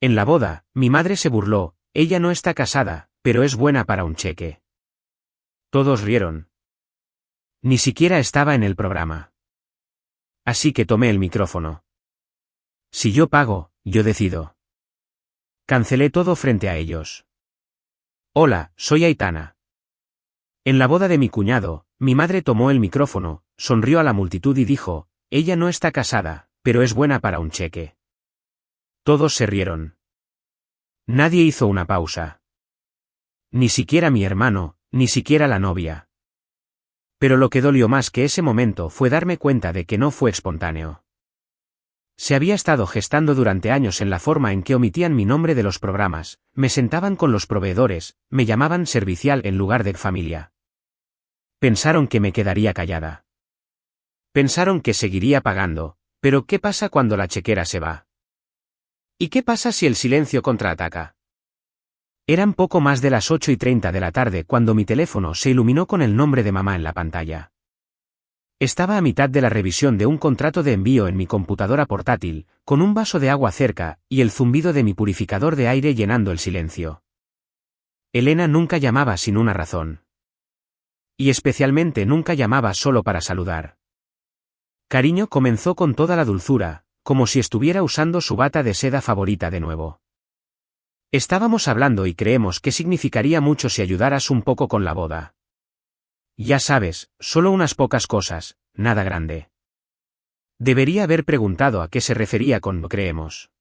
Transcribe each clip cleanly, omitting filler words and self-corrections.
En la boda, mi madre se burló, ella no está casada, pero es buena para un cheque. Todos rieron. Ni siquiera estaba en el programa. Así que tomé el micrófono. Si yo pago, yo decido. Cancelé todo frente a ellos. Hola, soy Aitana. En la boda de mi cuñado, mi madre tomó el micrófono, sonrió a la multitud y dijo, ella no está casada, pero es buena para un cheque. Todos se rieron. Nadie hizo una pausa. Ni siquiera mi hermano, ni siquiera la novia. Pero lo que dolió más que ese momento fue darme cuenta de que no fue espontáneo. Se había estado gestando durante años en la forma en que omitían mi nombre de los programas, me sentaban con los proveedores, me llamaban servicial en lugar de familia. Pensaron que me quedaría callada. Pensaron que seguiría pagando, pero ¿qué pasa cuando la chequera se va? ¿Y qué pasa si el silencio contraataca? Eran poco más de las 8:30 de la tarde cuando mi teléfono se iluminó con el nombre de mamá en la pantalla. Estaba a mitad de la revisión de un contrato de envío en mi computadora portátil, con un vaso de agua cerca, y el zumbido de mi purificador de aire llenando el silencio. Elena nunca llamaba sin una razón. Y especialmente nunca llamaba solo para saludar. Cariño comenzó con toda la dulzura, como si estuviera usando su bata de seda favorita de nuevo. Estábamos hablando y creemos que significaría mucho si ayudaras un poco con la boda. Ya sabes, solo unas pocas cosas, nada grande. Debería haber preguntado a qué se refería con creemos.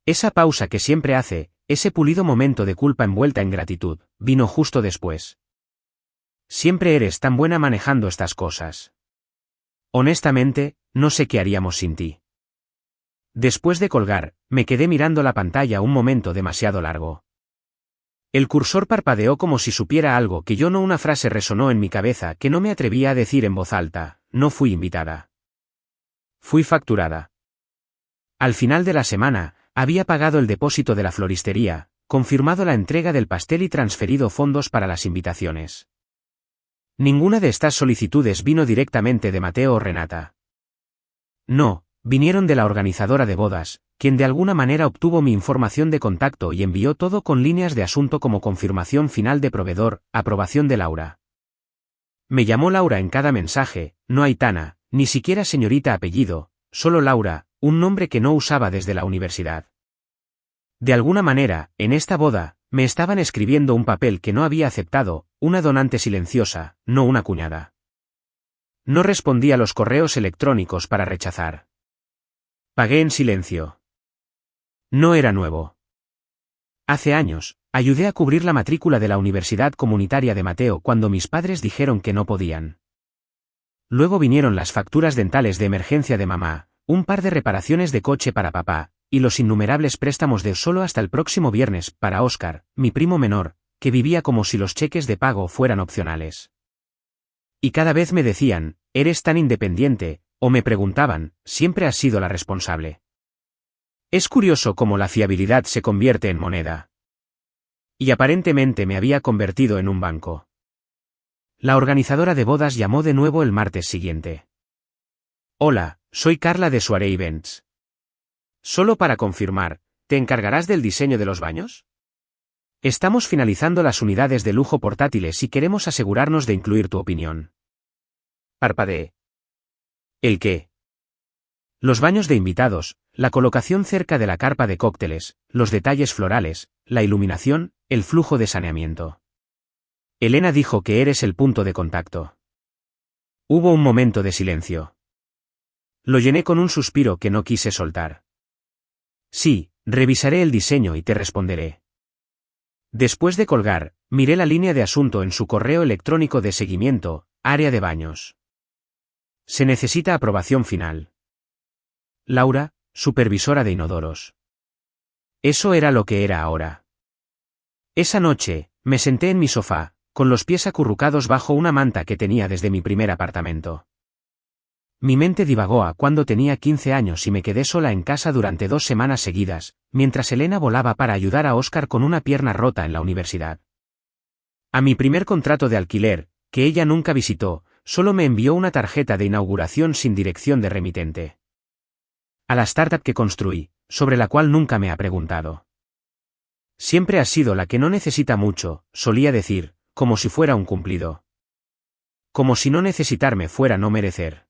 Esa pausa que siempre hace, ese pulido momento de culpa envuelta en gratitud, vino justo después. Siempre eres tan buena manejando estas cosas. Honestamente, no sé qué haríamos sin ti. Después de colgar, me quedé mirando la pantalla un momento demasiado largo. El cursor parpadeó como si supiera algo que yo no. Una frase resonó en mi cabeza que no me atrevía a decir en voz alta, no fui invitada. Fui facturada. Al final de la semana, había pagado el depósito de la floristería, confirmado la entrega del pastel y transferido fondos para las invitaciones. Ninguna de estas solicitudes vino directamente de Mateo o Renata. No, vinieron de la organizadora de bodas, quien de alguna manera obtuvo mi información de contacto y envió todo con líneas de asunto como confirmación final de proveedor, aprobación de Laura. Me llamó Laura en cada mensaje, no Aitana, ni siquiera señorita apellido, solo Laura, un nombre que no usaba desde la universidad. De alguna manera, en esta boda, me estaban escribiendo un papel que no había aceptado, una donante silenciosa, no una cuñada. No respondí a los correos electrónicos para rechazar. Pagué en silencio. No era nuevo. Hace años, ayudé a cubrir la matrícula de la Universidad Comunitaria de Mateo cuando mis padres dijeron que no podían. Luego vinieron las facturas dentales de emergencia de mamá, un par de reparaciones de coche para papá, y los innumerables préstamos de solo hasta el próximo viernes para Óscar, mi primo menor, que vivía como si los cheques de pago fueran opcionales. Y cada vez me decían, eres tan independiente, o me preguntaban, siempre has sido la responsable. Es curioso cómo la fiabilidad se convierte en moneda. Y aparentemente me había convertido en un banco. La organizadora de bodas llamó de nuevo el martes siguiente. Hola, soy Carla de Soirée Events. Solo para confirmar, ¿te encargarás del diseño de los baños? Estamos finalizando las unidades de lujo portátiles y queremos asegurarnos de incluir tu opinión. Parpadeé. ¿El qué? Los baños de invitados, la colocación cerca de la carpa de cócteles, los detalles florales, la iluminación, el flujo de saneamiento. Elena dijo que eres el punto de contacto. Hubo un momento de silencio. Lo llené con un suspiro que no quise soltar. Sí, revisaré el diseño y te responderé. Después de colgar, miré la línea de asunto en su correo electrónico de seguimiento, área de baños. Se necesita aprobación final. Laura, supervisora de inodoros. Eso era lo que era ahora. Esa noche, me senté en mi sofá, con los pies acurrucados bajo una manta que tenía desde mi primer apartamento. Mi mente divagó a cuando tenía 15 años y me quedé sola en casa durante 2 semanas seguidas, mientras Elena volaba para ayudar a Óscar con una pierna rota en la universidad. A mi primer contrato de alquiler, que ella nunca visitó, solo me envió una tarjeta de inauguración sin dirección de remitente. A la startup que construí, sobre la cual nunca me ha preguntado. Siempre has sido la que no necesita mucho, solía decir, como si fuera un cumplido. Como si no necesitarme fuera no merecer.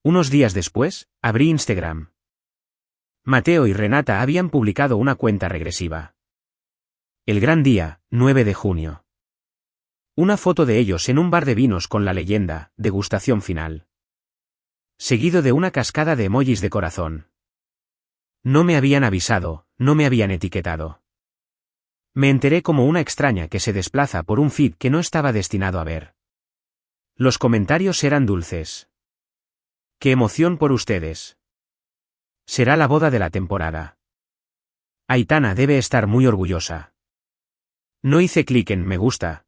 Unos días después, abrí Instagram. Mateo y Renata habían publicado una cuenta regresiva. El gran día, 9 de junio. Una foto de ellos en un bar de vinos con la leyenda, degustación final. Seguido de una cascada de emojis de corazón. No me habían avisado, no me habían etiquetado. Me enteré como una extraña que se desplaza por un feed que no estaba destinado a ver. Los comentarios eran dulces. ¡Qué emoción por ustedes! Será la boda de la temporada. Aitana debe estar muy orgullosa. No hice clic en me gusta.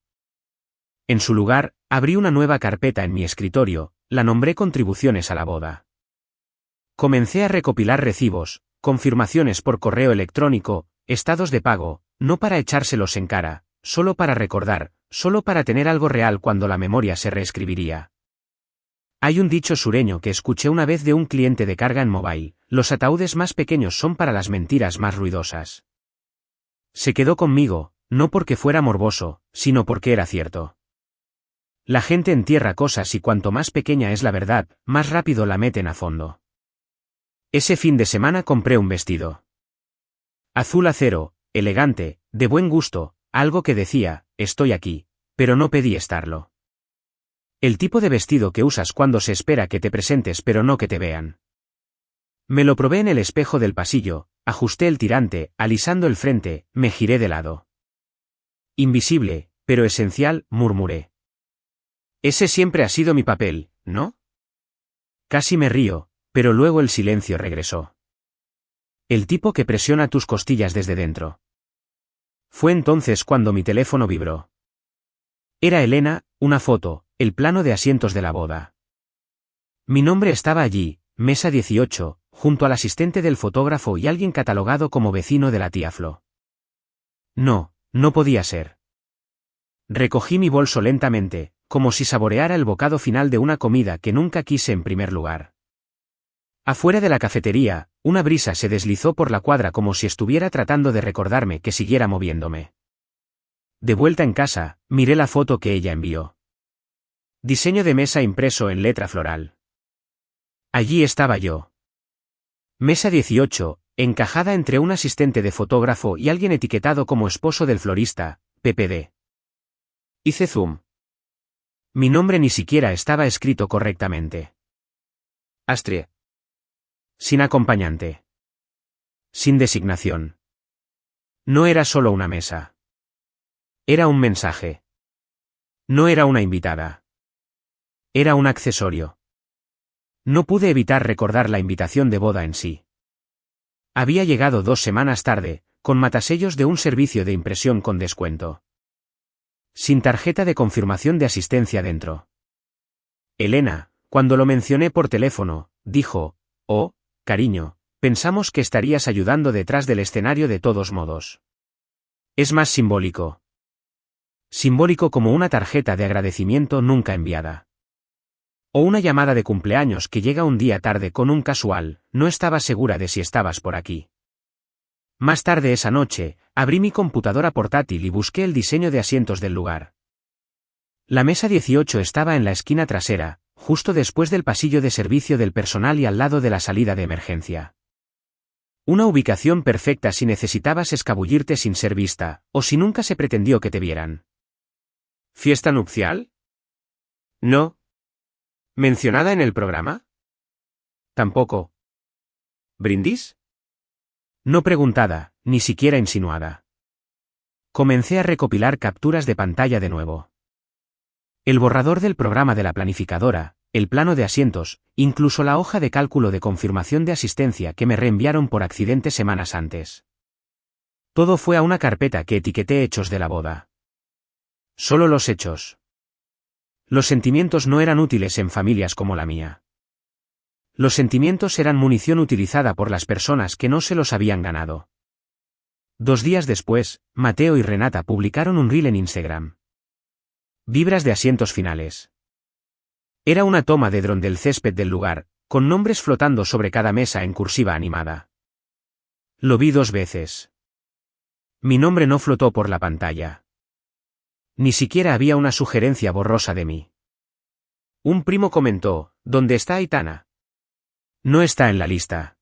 En su lugar, abrí una nueva carpeta en mi escritorio, la nombré contribuciones a la boda. Comencé a recopilar recibos, confirmaciones por correo electrónico, estados de pago, no para echárselos en cara, solo para recordar, solo para tener algo real cuando la memoria se reescribiría. Hay un dicho sureño que escuché una vez de un cliente de carga en mobile: los ataúdes más pequeños son para las mentiras más ruidosas. Se quedó conmigo, no porque fuera morboso, sino porque era cierto. La gente entierra cosas y cuanto más pequeña es la verdad, más rápido la meten a fondo. Ese fin de semana compré un vestido. Azul acero, elegante, de buen gusto, algo que decía, estoy aquí, pero no pedí estarlo. El tipo de vestido que usas cuando se espera que te presentes pero no que te vean. Me lo probé en el espejo del pasillo, ajusté el tirante, alisando el frente, me giré de lado. Invisible, pero esencial, murmuré. Ese siempre ha sido mi papel, ¿no? Casi me río, pero luego el silencio regresó. El tipo que presiona tus costillas desde dentro. Fue entonces cuando mi teléfono vibró. Era Elena, una foto, el plano de asientos de la boda. Mi nombre estaba allí, mesa 18, junto al asistente del fotógrafo y alguien catalogado como vecino de la tía Flo. No, no podía ser. Recogí mi bolso lentamente, como si saboreara el bocado final de una comida que nunca quise en primer lugar. Afuera de la cafetería, una brisa se deslizó por la cuadra como si estuviera tratando de recordarme que siguiera moviéndome. De vuelta en casa, miré la foto que ella envió. Diseño de mesa impreso en letra floral. Allí estaba yo. Mesa 18, encajada entre un asistente de fotógrafo y alguien etiquetado como esposo del florista, PPD. Hice zoom. Mi nombre ni siquiera estaba escrito correctamente. Astrid. Sin acompañante. Sin designación. No era solo una mesa. Era un mensaje. No era una invitada. Era un accesorio. No pude evitar recordar la invitación de boda en sí. Había llegado 2 semanas tarde, con matasellos de un servicio de impresión con descuento. Sin tarjeta de confirmación de asistencia dentro. Elena, cuando lo mencioné por teléfono, dijo, oh, cariño, pensamos que estarías ayudando detrás del escenario de todos modos. Es más simbólico. Simbólico como una tarjeta de agradecimiento nunca enviada. O una llamada de cumpleaños que llega un día tarde con un casual, no estaba segura de si estabas por aquí. Más tarde esa noche, abrí mi computadora portátil y busqué el diseño de asientos del lugar. La mesa 18 estaba en la esquina trasera, justo después del pasillo de servicio del personal y al lado de la salida de emergencia. Una ubicación perfecta si necesitabas escabullirte sin ser vista, o si nunca se pretendió que te vieran. ¿Fiesta nupcial? No. ¿Mencionada en el programa? Tampoco. ¿Brindis? No preguntada, ni siquiera insinuada. Comencé a recopilar capturas de pantalla de nuevo. El borrador del programa de la planificadora, el plano de asientos, incluso la hoja de cálculo de confirmación de asistencia que me reenviaron por accidente semanas antes. Todo fue a una carpeta que etiqueté hechos de la boda. Solo los hechos. Los sentimientos no eran útiles en familias como la mía. Los sentimientos eran munición utilizada por las personas que no se los habían ganado. 2 días después, Mateo y Renata publicaron un reel en Instagram. Vibras de asientos finales. Era una toma de dron del césped del lugar, con nombres flotando sobre cada mesa en cursiva animada. Lo vi 2 veces. Mi nombre no flotó por la pantalla. Ni siquiera había una sugerencia borrosa de mí. Un primo comentó, ¿dónde está Aitana? No está en la lista.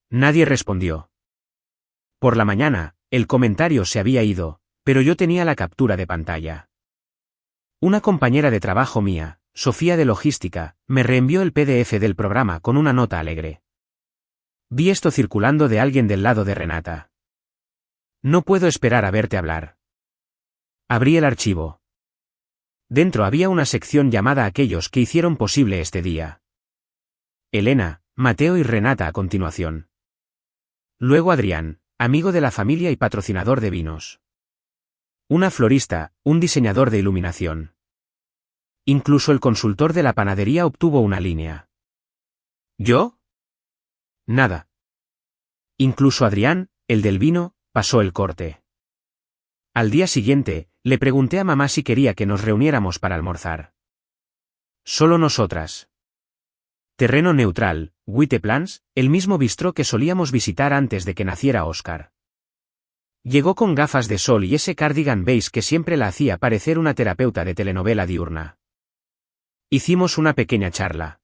Nadie respondió. Por la mañana, el comentario se había ido, pero yo tenía la captura de pantalla. Una compañera de trabajo mía, Sofía de Logística, me reenvió el PDF del programa con una nota alegre. Vi esto circulando de alguien del lado de Renata. No puedo esperar a verte hablar. Abrí el archivo. Dentro había una sección llamada Aquellos que hicieron posible este día. Elena, Mateo y Renata a continuación. Luego Adrián, amigo de la familia y patrocinador de vinos. Una florista, un diseñador de iluminación. Incluso el consultor de la panadería obtuvo una línea. ¿Yo? Nada. Incluso Adrián, el del vino, pasó el corte. Al día siguiente, le pregunté a mamá si quería que nos reuniéramos para almorzar. Solo nosotras. Terreno neutral, Whiteplans, el mismo bistró que solíamos visitar antes de que naciera Oscar. Llegó con gafas de sol y ese cardigan beige que siempre la hacía parecer una terapeuta de telenovela diurna. Hicimos una pequeña charla.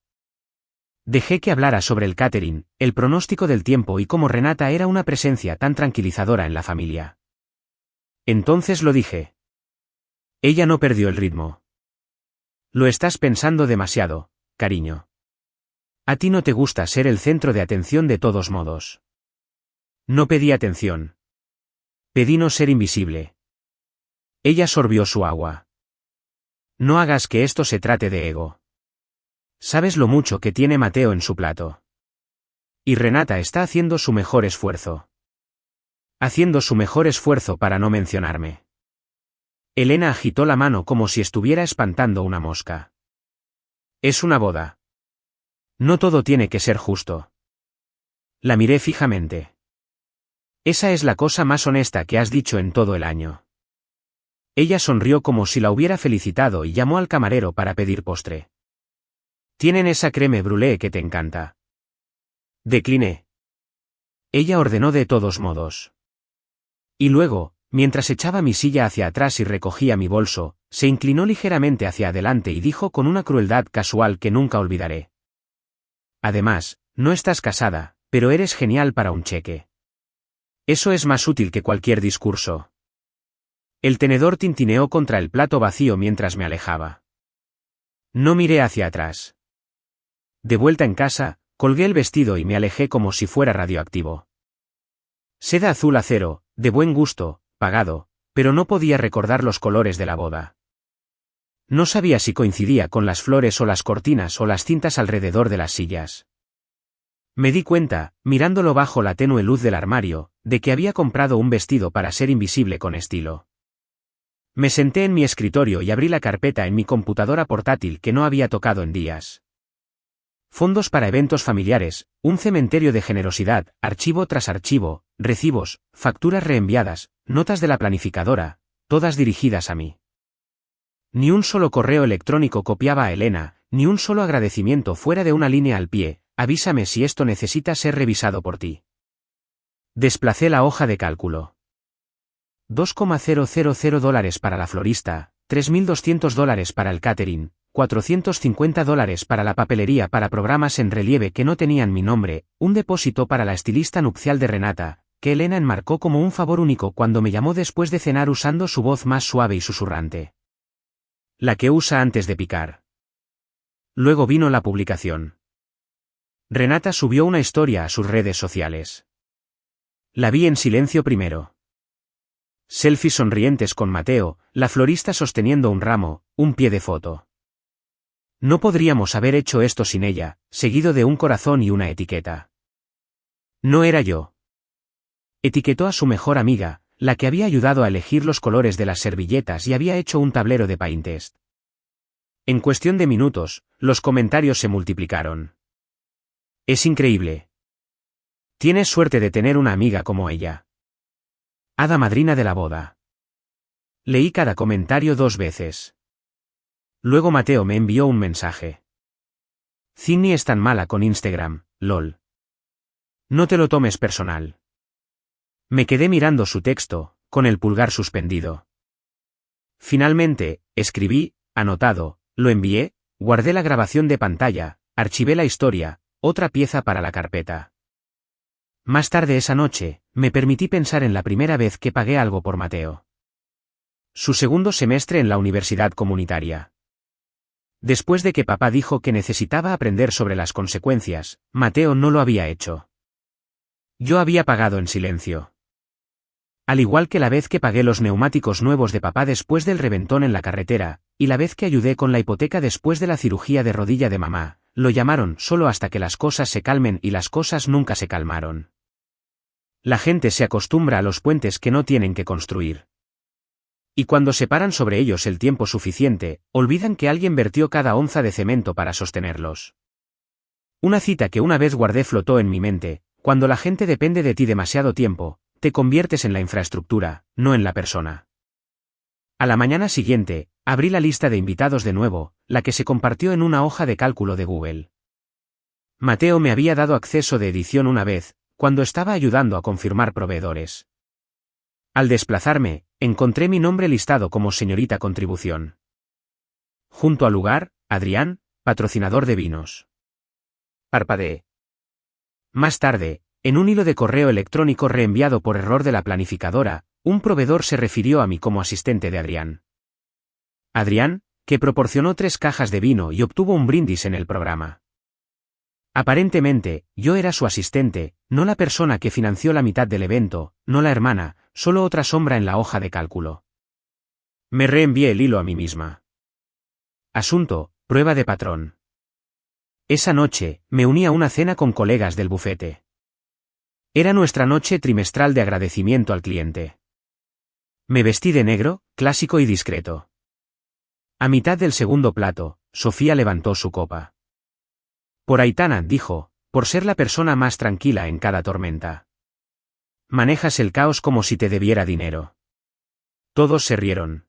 Dejé que hablara sobre el catering, el pronóstico del tiempo y cómo Renata era una presencia tan tranquilizadora en la familia. Entonces lo dije. Ella no perdió el ritmo. Lo estás pensando demasiado, cariño. A ti no te gusta ser el centro de atención de todos modos. No pedí atención. Pedí no ser invisible. Ella sorbió su agua. No hagas que esto se trate de ego. Sabes lo mucho que tiene Mateo en su plato. Y Renata está haciendo su mejor esfuerzo. Haciendo su mejor esfuerzo para no mencionarme. Elena agitó la mano como si estuviera espantando una mosca. Es una boda. No todo tiene que ser justo. La miré fijamente. Esa es la cosa más honesta que has dicho en todo el año. Ella sonrió como si la hubiera felicitado y llamó al camarero para pedir postre. Tienen esa crème brûlée que te encanta. Decliné. Ella ordenó de todos modos. Y luego, mientras echaba mi silla hacia atrás y recogía mi bolso, se inclinó ligeramente hacia adelante y dijo con una crueldad casual que nunca olvidaré. Además, no estás casada, pero eres genial para un cheque. Eso es más útil que cualquier discurso. El tenedor tintineó contra el plato vacío mientras me alejaba. No miré hacia atrás. De vuelta en casa, colgué el vestido y me alejé como si fuera radioactivo. Seda azul acero, de buen gusto, pagado, pero no podía recordar los colores de la boda. No sabía si coincidía con las flores o las cortinas o las cintas alrededor de las sillas. Me di cuenta, mirándolo bajo la tenue luz del armario, de que había comprado un vestido para ser invisible con estilo. Me senté en mi escritorio y abrí la carpeta en mi computadora portátil que no había tocado en días. Fondos para eventos familiares, un cementerio de generosidad, archivo tras archivo, recibos, facturas reenviadas, notas de la planificadora, todas dirigidas a mí. Ni un solo correo electrónico copiaba a Elena, ni un solo agradecimiento fuera de una línea al pie, avísame si esto necesita ser revisado por ti. Desplacé la hoja de cálculo. $2,000 para la florista, $3,200 para el catering, $450 para la papelería para programas en relieve que no tenían mi nombre, un depósito para la estilista nupcial de Renata, que Elena enmarcó como un favor único cuando me llamó después de cenar usando su voz más suave y susurrante. La que usa antes de picar. Luego vino la publicación. Renata subió una historia a sus redes sociales. La vi en silencio primero. Selfies sonrientes con Mateo, la florista sosteniendo un ramo, un pie de foto. No podríamos haber hecho esto sin ella, seguido de un corazón y una etiqueta. No era yo. Etiquetó a su mejor amiga, la que había ayudado a elegir los colores de las servilletas y había hecho un tablero de Pinterest. En cuestión de minutos, los comentarios se multiplicaron. Es increíble. Tienes suerte de tener una amiga como ella. Hada madrina de la boda. Leí cada comentario 2 veces. Luego Mateo me envió un mensaje. Cindy es tan mala con Instagram, lol. No te lo tomes personal. Me quedé mirando su texto, con el pulgar suspendido. Finalmente, escribí, anotado, lo envié, guardé la grabación de pantalla, archivé la historia, otra pieza para la carpeta. Más tarde esa noche, me permití pensar en la primera vez que pagué algo por Mateo. Su segundo semestre en la universidad comunitaria. Después de que papá dijo que necesitaba aprender sobre las consecuencias, Mateo no lo había hecho. Yo había pagado en silencio. Al igual que la vez que pagué los neumáticos nuevos de papá después del reventón en la carretera, y la vez que ayudé con la hipoteca después de la cirugía de rodilla de mamá, lo llamaron solo hasta que las cosas se calmen y las cosas nunca se calmaron. La gente se acostumbra a los puentes que no tienen que construir. Y cuando se paran sobre ellos el tiempo suficiente, olvidan que alguien vertió cada onza de cemento para sostenerlos. Una cita que una vez guardé flotó en mi mente: cuando la gente depende de ti demasiado tiempo, te conviertes en la infraestructura, no en la persona. A la mañana siguiente, abrí la lista de invitados de nuevo, la que se compartió en una hoja de cálculo de Google. Mateo me había dado acceso de edición una vez, cuando estaba ayudando a confirmar proveedores. Al desplazarme, encontré mi nombre listado como señorita contribución. Junto al lugar, Adrián, patrocinador de vinos. Parpadeé. Más tarde, en un hilo de correo electrónico reenviado por error de la planificadora, un proveedor se refirió a mí como asistente de Adrián. Adrián, que proporcionó 3 cajas de vino y obtuvo un brindis en el programa. Aparentemente, yo era su asistente, no la persona que financió la mitad del evento, no la hermana, solo otra sombra en la hoja de cálculo. Me reenvié el hilo a mí misma. Asunto: prueba de patrón. Esa noche, me uní a una cena con colegas del bufete. Era nuestra noche trimestral de agradecimiento al cliente. Me vestí de negro, clásico y discreto. A mitad del segundo plato, Sofía levantó su copa. Por Aitana, dijo, por ser la persona más tranquila en cada tormenta. Manejas el caos como si te debiera dinero. Todos se rieron.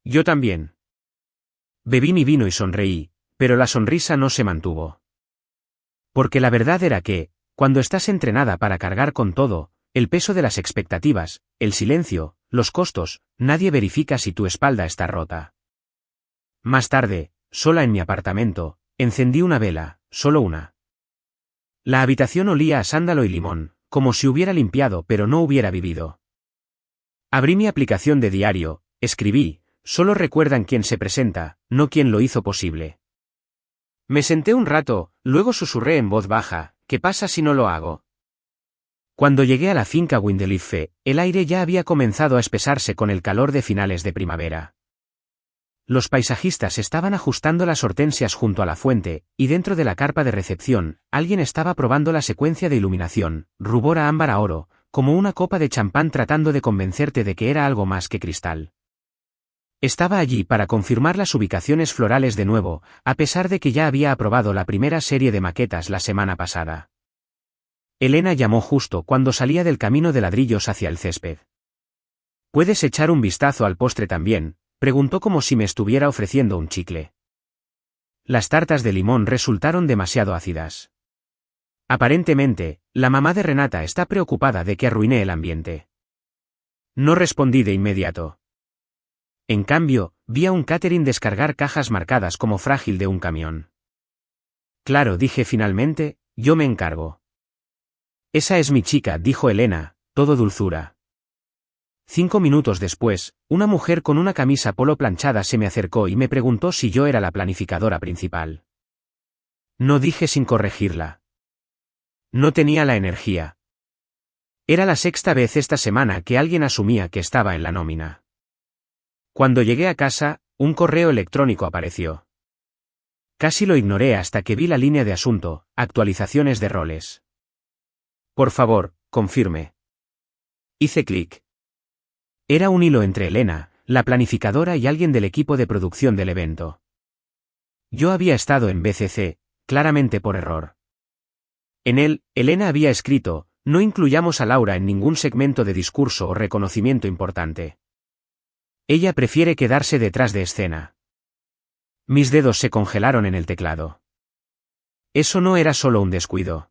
Yo también. Bebí mi vino y sonreí, pero la sonrisa no se mantuvo. Porque la verdad era que, cuando estás entrenada para cargar con todo, el peso de las expectativas, el silencio, los costos, nadie verifica si tu espalda está rota. Más tarde, sola en mi apartamento, encendí una vela, solo una. La habitación olía a sándalo y limón, como si hubiera limpiado pero no hubiera vivido. Abrí mi aplicación de diario, escribí: solo recuerdan quién se presenta, no quién lo hizo posible. Me senté un rato, luego susurré en voz baja: ¿qué pasa si no lo hago? Cuando llegué a la finca Windelife, el aire ya había comenzado a espesarse con el calor de finales de primavera. Los paisajistas estaban ajustando las hortensias junto a la fuente, y dentro de la carpa de recepción, alguien estaba probando la secuencia de iluminación, rubor a ámbar a oro, como una copa de champán tratando de convencerte de que era algo más que cristal. Estaba allí para confirmar las ubicaciones florales de nuevo, a pesar de que ya había aprobado la primera serie de maquetas la semana pasada. Elena llamó justo cuando salía del camino de ladrillos hacia el césped. ¿Puedes echar un vistazo al postre también?, preguntó como si me estuviera ofreciendo un chicle. Las tartas de limón resultaron demasiado ácidas. Aparentemente, la mamá de Renata está preocupada de que arruiné el ambiente. No respondí de inmediato. En cambio, vi a un catering descargar cajas marcadas como frágil de un camión. Claro, dije finalmente, yo me encargo. Esa es mi chica, dijo Elena, todo dulzura. 5 minutos después, una mujer con una camisa polo planchada se me acercó y me preguntó si yo era la planificadora principal. No, dije sin corregirla. No tenía la energía. Era la 6ª vez esta semana que alguien asumía que estaba en la nómina. Cuando llegué a casa, un correo electrónico apareció. Casi lo ignoré hasta que vi la línea de asunto: actualizaciones de roles. Por favor, confirme. Hice clic. Era un hilo entre Elena, la planificadora, y alguien del equipo de producción del evento. Yo había estado en BCC, claramente por error. En él, Elena había escrito: no incluyamos a Laura en ningún segmento de discurso o reconocimiento importante. Ella prefiere quedarse detrás de escena. Mis dedos se congelaron en el teclado. Eso no era solo un descuido.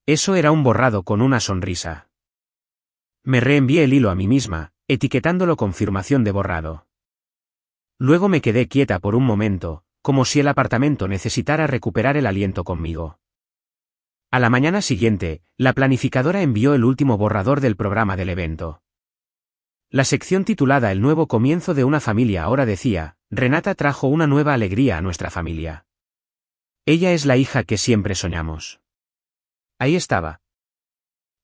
Eso era un borrado con una sonrisa. Me reenvié el hilo a mí misma, etiquetándolo confirmación de borrado. Luego me quedé quieta por un momento, como si el apartamento necesitara recuperar el aliento conmigo. A la mañana siguiente, la planificadora envió el último borrador del programa del evento. La sección titulada El nuevo comienzo de una familia ahora decía: Renata trajo una nueva alegría a nuestra familia. Ella es la hija que siempre soñamos. Ahí estaba.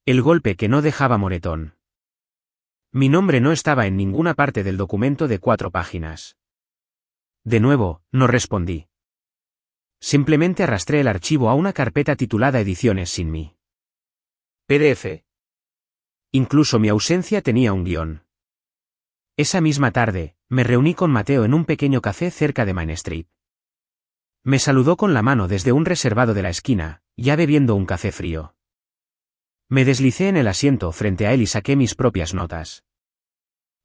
El golpe que no dejaba moretón. Mi nombre no estaba en ninguna parte del documento de 4 páginas. De nuevo, no respondí. Simplemente arrastré el archivo a una carpeta titulada Ediciones sin mí. PDF. Incluso mi ausencia tenía un guión. Esa misma tarde, me reuní con Mateo en un pequeño café cerca de Main Street. Me saludó con la mano desde un reservado de la esquina, ya bebiendo un café frío. Me deslicé en el asiento frente a él y saqué mis propias notas.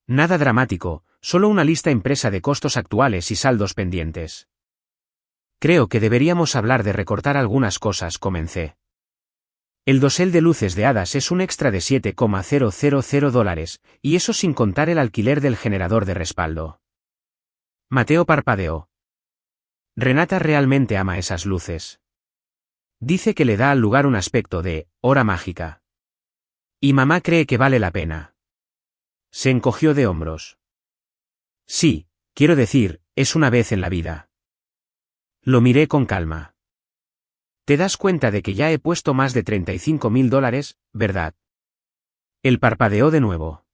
Nada dramático, solo una lista impresa de costos actuales y saldos pendientes. Creo que deberíamos hablar de recortar algunas cosas, comencé. El dosel de luces de hadas es un extra de $7,000, y eso sin contar el alquiler del generador de respaldo. Mateo parpadeó. Renata realmente ama esas luces. Dice que le da al lugar un aspecto de hora mágica. Y mamá cree que vale la pena. Se encogió de hombros. Sí, quiero decir, es una vez en la vida. Lo miré con calma. Te das cuenta de que ya he puesto más de $35,000, ¿verdad? Él parpadeó de nuevo.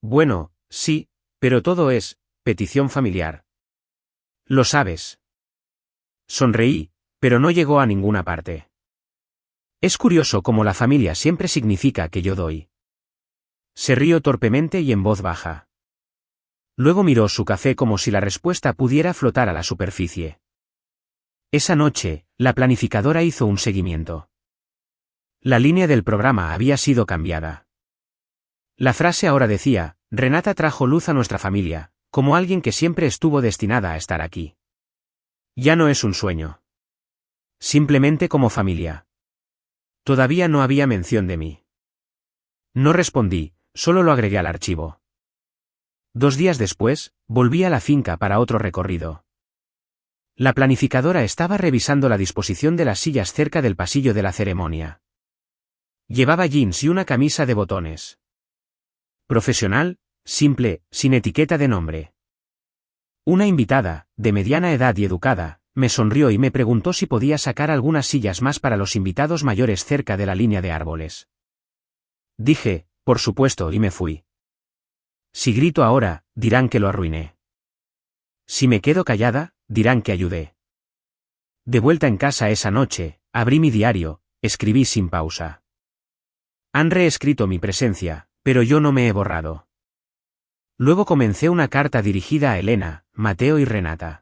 Bueno, sí, pero todo es petición familiar. Lo sabes. Sonreí, pero no llegó a ninguna parte. Es curioso cómo la familia siempre significa que yo doy. Se rió torpemente y en voz baja. Luego miró su café como si la respuesta pudiera flotar a la superficie. Esa noche, la planificadora hizo un seguimiento. La línea del programa había sido cambiada. La frase ahora decía: Renata trajo luz a nuestra familia, como alguien que siempre estuvo destinada a estar aquí. Ya no es un sueño. Simplemente como familia. Todavía no había mención de mí. No respondí, solo lo agregué al archivo. 2 días después, volví a la finca para otro recorrido. La planificadora estaba revisando la disposición de las sillas cerca del pasillo de la ceremonia. Llevaba jeans y una camisa de botones. Profesional, simple, sin etiqueta de nombre. Una invitada, de mediana edad y educada, me sonrió y me preguntó si podía sacar algunas sillas más para los invitados mayores cerca de la línea de árboles. Dije, por supuesto, y me fui. Si grito ahora, dirán que lo arruiné. Si me quedo callada, dirán que ayudé. De vuelta en casa esa noche, abrí mi diario, escribí sin pausa. Han reescrito mi presencia, pero yo no me he borrado. Luego comencé una carta dirigida a Elena, Mateo y Renata.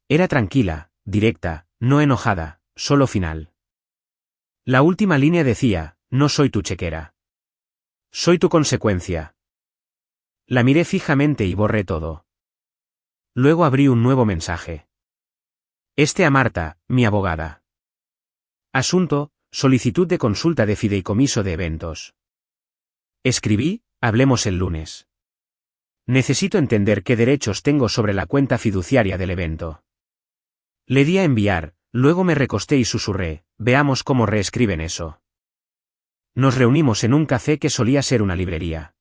Era tranquila, directa, no enojada, solo final. La última línea decía: no soy tu chequera. Soy tu consecuencia. La miré fijamente y borré todo. Luego abrí un nuevo mensaje. Este a Marta, mi abogada. Asunto: solicitud de consulta de fideicomiso de eventos. Escribí: hablemos el lunes. Necesito entender qué derechos tengo sobre la cuenta fiduciaria del evento. Le di a enviar, luego me recosté y susurré: veamos cómo reescriben eso. Nos reunimos en un café que solía ser una librería.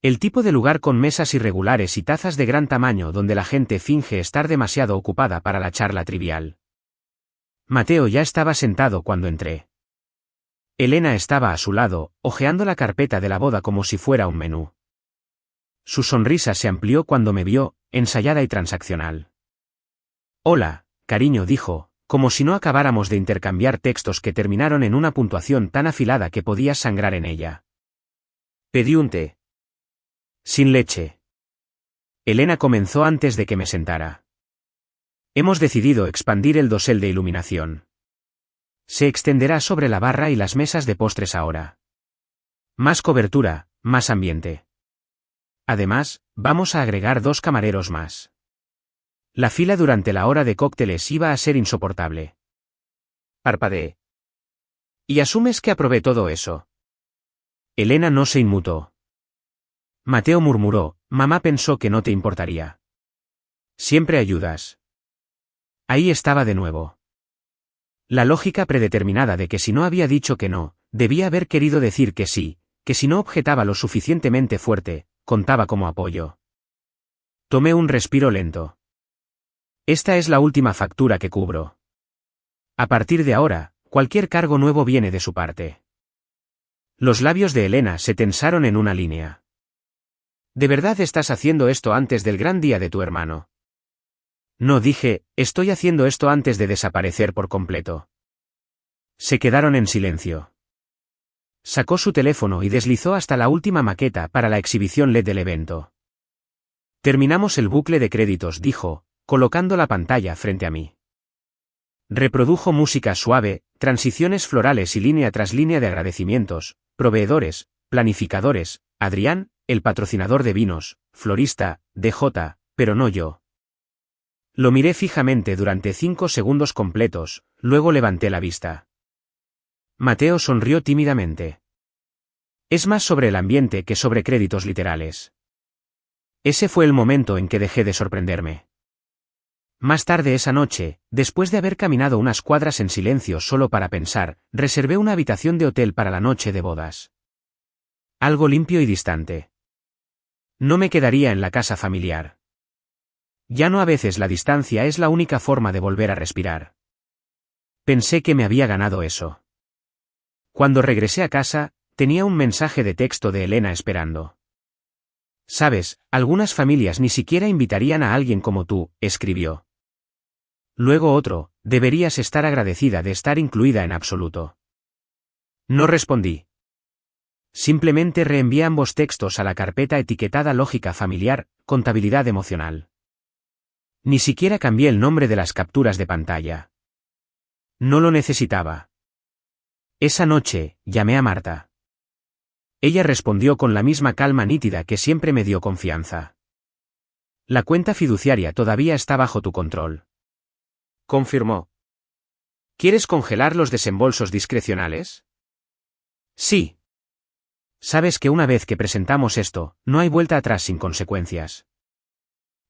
El tipo de lugar con mesas irregulares y tazas de gran tamaño donde la gente finge estar demasiado ocupada para la charla trivial. Mateo ya estaba sentado cuando entré. Elena estaba a su lado, hojeando la carpeta de la boda como si fuera un menú. Su sonrisa se amplió cuando me vio, ensayada y transaccional. Hola, cariño, dijo, como si no acabáramos de intercambiar textos que terminaron en una puntuación tan afilada que podías sangrar en ella. Pedí un té. Sin leche. Elena comenzó antes de que me sentara. Hemos decidido expandir el dosel de iluminación. Se extenderá sobre la barra y las mesas de postres ahora. Más cobertura, más ambiente. Además, vamos a agregar 2 camareros más. La fila durante la hora de cócteles iba a ser insoportable. Parpadeé. ¿Y asumes que aprobé todo eso? Elena no se inmutó. Mateo murmuró, mamá pensó que no te importaría. Siempre ayudas. Ahí estaba de nuevo. La lógica predeterminada de que si no había dicho que no, debía haber querido decir que sí, que si no objetaba lo suficientemente fuerte, contaba como apoyo. Tomé un respiro lento. Esta es la última factura que cubro. A partir de ahora, cualquier cargo nuevo viene de su parte. Los labios de Elena se tensaron en una línea. ¿De verdad estás haciendo esto antes del gran día de tu hermano? No, dije, estoy haciendo esto antes de desaparecer por completo. Se quedaron en silencio. Sacó su teléfono y deslizó hasta la última maqueta para la exhibición LED del evento. Terminamos el bucle de créditos, dijo, colocando la pantalla frente a mí. Reprodujo música suave, transiciones florales y línea tras línea de agradecimientos, proveedores, planificadores, Adrián, el patrocinador de vinos, florista, DJ, pero no yo. Lo miré fijamente durante 5 segundos completos, luego levanté la vista. Mateo sonrió tímidamente. Es más sobre el ambiente que sobre créditos literales. Ese fue el momento en que dejé de sorprenderme. Más tarde esa noche, después de haber caminado unas cuadras en silencio solo para pensar, reservé una habitación de hotel para la noche de bodas. Algo limpio y distante. No me quedaría en la casa familiar. Ya no, a veces la distancia es la única forma de volver a respirar. Pensé que me había ganado eso. Cuando regresé a casa, tenía un mensaje de texto de Elena esperando. Sabes, algunas familias ni siquiera invitarían a alguien como tú, escribió. Luego otro, deberías estar agradecida de estar incluida en absoluto. No respondí. Simplemente reenvié ambos textos a la carpeta etiquetada Lógica Familiar, Contabilidad Emocional. Ni siquiera cambié el nombre de las capturas de pantalla. No lo necesitaba. Esa noche, llamé a Marta. Ella respondió con la misma calma nítida que siempre me dio confianza. La cuenta fiduciaria todavía está bajo tu control. Confirmó. ¿Quieres congelar los desembolsos discrecionales? Sí. Sabes que una vez que presentamos esto, no hay vuelta atrás sin consecuencias.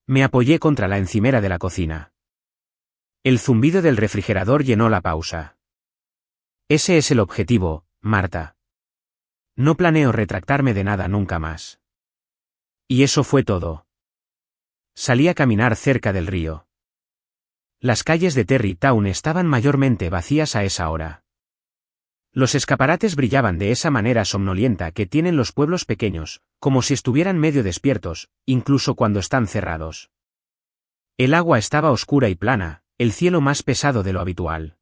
Me apoyé contra la encimera de la cocina. El zumbido del refrigerador llenó la pausa. Ese es el objetivo, Marta. No planeo retractarme de nada nunca más. Y eso fue todo. Salí a caminar cerca del río. Las calles de Terrytown estaban mayormente vacías a esa hora. Los escaparates brillaban de esa manera somnolienta que tienen los pueblos pequeños, como si estuvieran medio despiertos, incluso cuando están cerrados. El agua estaba oscura y plana, el cielo más pesado de lo habitual.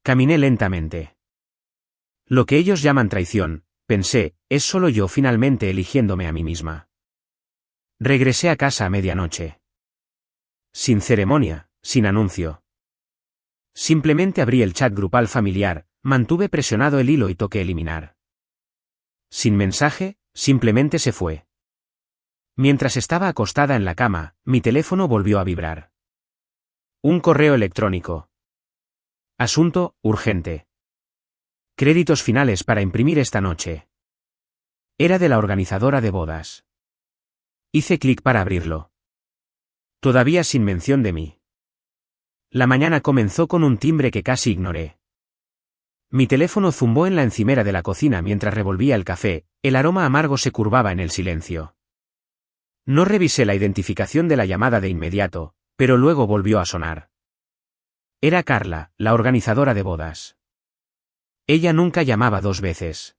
Caminé lentamente. Lo que ellos llaman traición, pensé, es solo yo finalmente eligiéndome a mí misma. Regresé a casa a medianoche. Sin ceremonia, sin anuncio. Simplemente abrí el chat grupal familiar, mantuve presionado el hilo y toqué eliminar. Sin mensaje, simplemente se fue. Mientras estaba acostada en la cama, mi teléfono volvió a vibrar. Un correo electrónico. Asunto, urgente. Créditos finales para imprimir esta noche. Era de la organizadora de bodas. Hice clic para abrirlo. Todavía sin mención de mí. La mañana comenzó con un timbre que casi ignoré. Mi teléfono zumbó en la encimera de la cocina mientras revolvía el café, el aroma amargo se curvaba en el silencio. No revisé la identificación de la llamada de inmediato, pero luego volvió a sonar. Era Carla, la organizadora de bodas. Ella nunca llamaba 2 veces.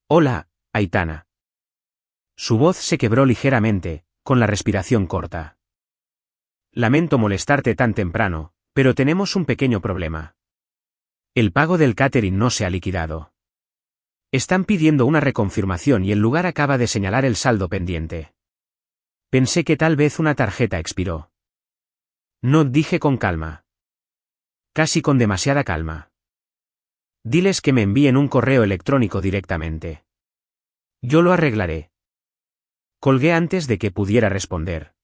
Hola, Aitana. Su voz se quebró ligeramente, con la respiración corta. Lamento molestarte tan temprano, pero tenemos un pequeño problema. El pago del catering no se ha liquidado. Están pidiendo una reconfirmación y el lugar acaba de señalar el saldo pendiente. Pensé que tal vez una tarjeta expiró. No, dije con calma. Casi con demasiada calma. Diles que me envíen un correo electrónico directamente. Yo lo arreglaré. Colgué antes de que pudiera responder.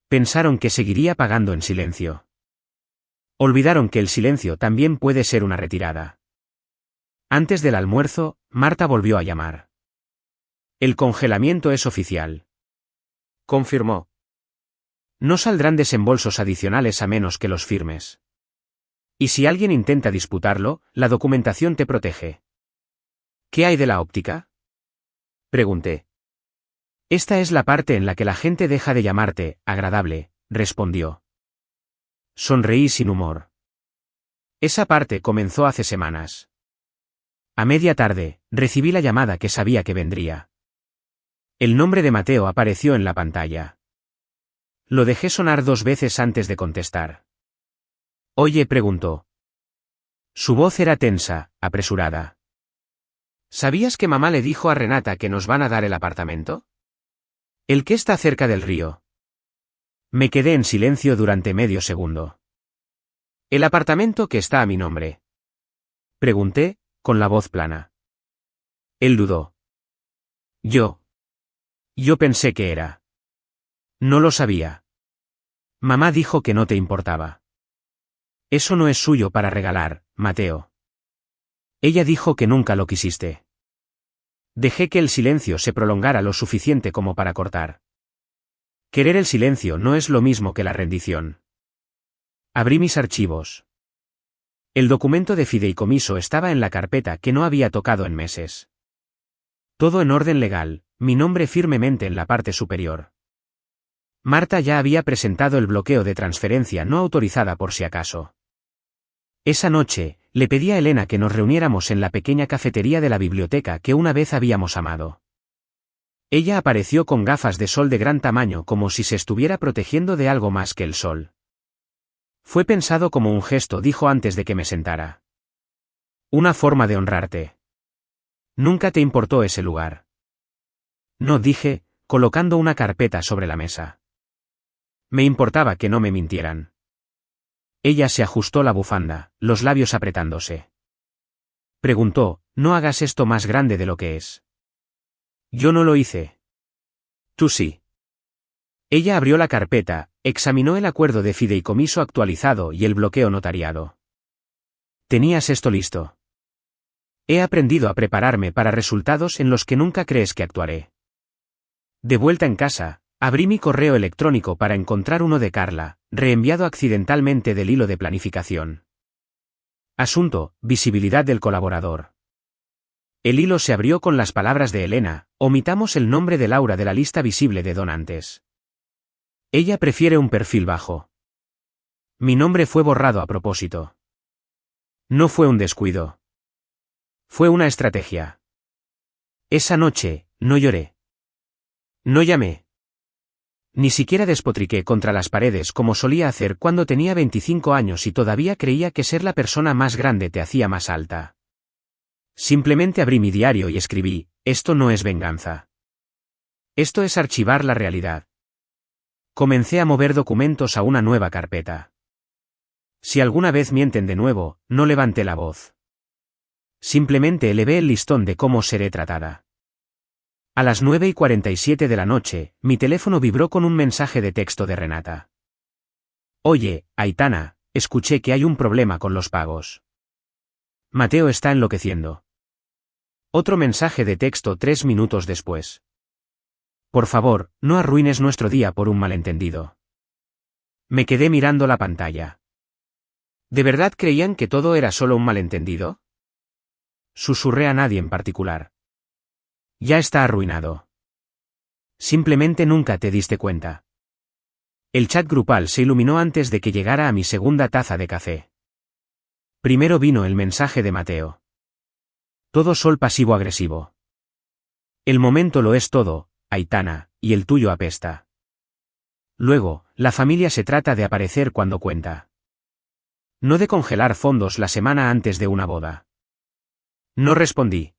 Pensaron que seguiría pagando en silencio. Olvidaron que el silencio también puede ser una retirada. Antes del almuerzo, Marta volvió a llamar. El congelamiento es oficial. Confirmó. No saldrán desembolsos adicionales a menos que los firmes. Y si alguien intenta disputarlo, la documentación te protege. ¿Qué hay de la óptica? Pregunté. Esta es la parte en la que la gente deja de llamarte agradable, respondió. Sonreí sin humor. Esa parte comenzó hace semanas. A media tarde, recibí la llamada que sabía que vendría. El nombre de Mateo apareció en la pantalla. Lo dejé sonar 2 veces antes de contestar. Oye, preguntó. Su voz era tensa, apresurada. ¿Sabías que mamá le dijo a Renata que nos van a dar el apartamento? ¿El que está cerca del río? Me quedé en silencio durante medio segundo. ¿El apartamento que está a mi nombre? Pregunté, con la voz plana. Él dudó. Yo pensé que era. No lo sabía. Mamá dijo que no te importaba. Eso no es suyo para regalar, Mateo. Ella dijo que nunca lo quisiste. Dejé que el silencio se prolongara lo suficiente como para cortar. Querer el silencio no es lo mismo que la rendición. Abrí mis archivos. El documento de fideicomiso estaba en la carpeta que no había tocado en meses. Todo en orden legal, mi nombre firmemente en la parte superior. Marta ya había presentado el bloqueo de transferencia no autorizada por si acaso. Esa noche, le pedí a Elena que nos reuniéramos en la pequeña cafetería de la biblioteca que una vez habíamos amado. Ella apareció con gafas de sol de gran tamaño como si se estuviera protegiendo de algo más que el sol. Fue pensado como un gesto, dijo antes de que me sentara. Una forma de honrarte. Nunca te importó ese lugar. No, dije, colocando una carpeta sobre la mesa. Me importaba que no me mintieran. Ella se ajustó la bufanda, los labios apretándose. Preguntó, no hagas esto más grande de lo que es. Yo no lo hice. Tú sí. Ella abrió la carpeta, examinó el acuerdo de fideicomiso actualizado y el bloqueo notariado. Tenías esto listo. He aprendido a prepararme para resultados en los que nunca crees que actuaré. De vuelta en casa, abrí mi correo electrónico para encontrar uno de Carla, reenviado accidentalmente del hilo de planificación. Asunto, visibilidad del colaborador. El hilo se abrió con las palabras de Elena, omitamos el nombre de Laura de la lista visible de donantes. Ella prefiere un perfil bajo. Mi nombre fue borrado a propósito. No fue un descuido. Fue una estrategia. Esa noche, no lloré. No llamé. Ni siquiera despotriqué contra las paredes como solía hacer cuando tenía 25 años y todavía creía que ser la persona más grande te hacía más alta. Simplemente abrí mi diario y escribí, esto no es venganza. Esto es archivar la realidad. Comencé a mover documentos a una nueva carpeta. Si alguna vez mienten de nuevo, no levanté la voz. Simplemente elevé el listón de cómo seré tratada. A las 9:47 de la noche, mi teléfono vibró con un mensaje de texto de Renata. Oye, Aitana, escuché que hay un problema con los pagos. Mateo está enloqueciendo. Otro mensaje de texto 3 minutos después. Por favor, no arruines nuestro día por un malentendido. Me quedé mirando la pantalla. ¿De verdad creían que todo era solo un malentendido? Susurré a nadie en particular. Ya está arruinado. Simplemente nunca te diste cuenta. El chat grupal se iluminó antes de que llegara a mi segunda taza de café. Primero vino el mensaje de Mateo. Todo sol pasivo-agresivo. El momento lo es todo, Aitana, y el tuyo apesta. Luego, la familia se trata de aparecer cuando cuenta. No de congelar fondos la semana antes de una boda. No respondí.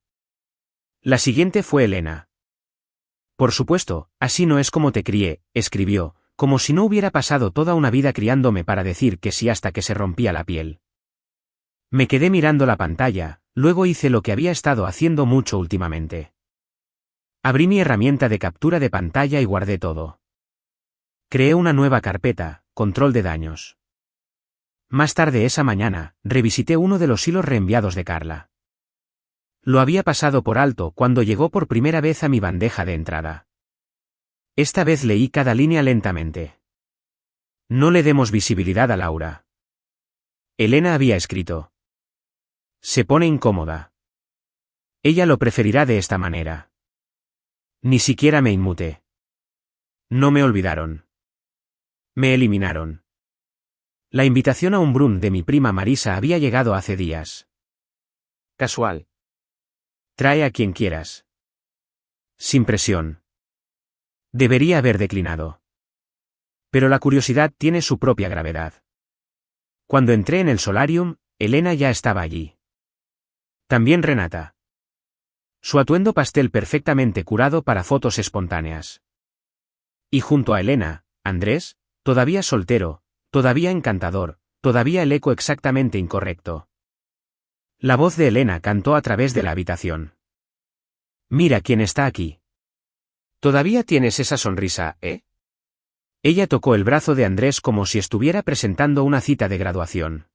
La siguiente fue Elena. Por supuesto, así no es como te crié, escribió, como si no hubiera pasado toda una vida criándome para decir que sí hasta que se rompía la piel. Me quedé mirando la pantalla, luego hice lo que había estado haciendo mucho últimamente. Abrí mi herramienta de captura de pantalla y guardé todo. Creé una nueva carpeta, control de daños. Más tarde esa mañana, revisité uno de los hilos reenviados de Carla. Lo había pasado por alto cuando llegó por primera vez a mi bandeja de entrada. Esta vez leí cada línea lentamente. No le demos visibilidad a Laura. Elena había escrito. Se pone incómoda. Ella lo preferirá de esta manera. Ni siquiera me inmuté. No me olvidaron. Me eliminaron. La invitación a un brunch de mi prima Marisa había llegado hace días. Casual. Trae a quien quieras. Sin presión. Debería haber declinado. Pero la curiosidad tiene su propia gravedad. Cuando entré en el solarium, Elena ya estaba allí. También Renata. Su atuendo pastel perfectamente curado para fotos espontáneas. Y junto a Elena, Andrés, todavía soltero, todavía encantador, todavía el eco exactamente incorrecto. La voz de Elena cantó a través de la habitación. Mira quién está aquí. Todavía tienes esa sonrisa, ¿eh? Ella tocó el brazo de Andrés como si estuviera presentando una cita de graduación.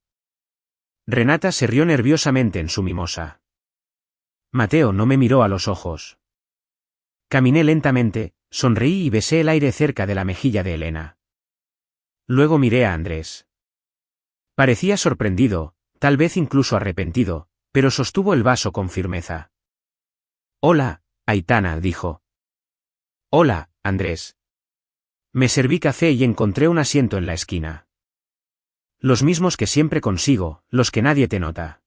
Renata se rió nerviosamente en su mimosa. Mateo no me miró a los ojos. Caminé lentamente, sonreí y besé el aire cerca de la mejilla de Elena. Luego miré a Andrés. Parecía sorprendido, tal vez incluso arrepentido, pero sostuvo el vaso con firmeza. Hola, Aitana, dijo. Hola, Andrés. Me serví café y encontré un asiento en la esquina. Los mismos que siempre consigo, los que nadie te nota.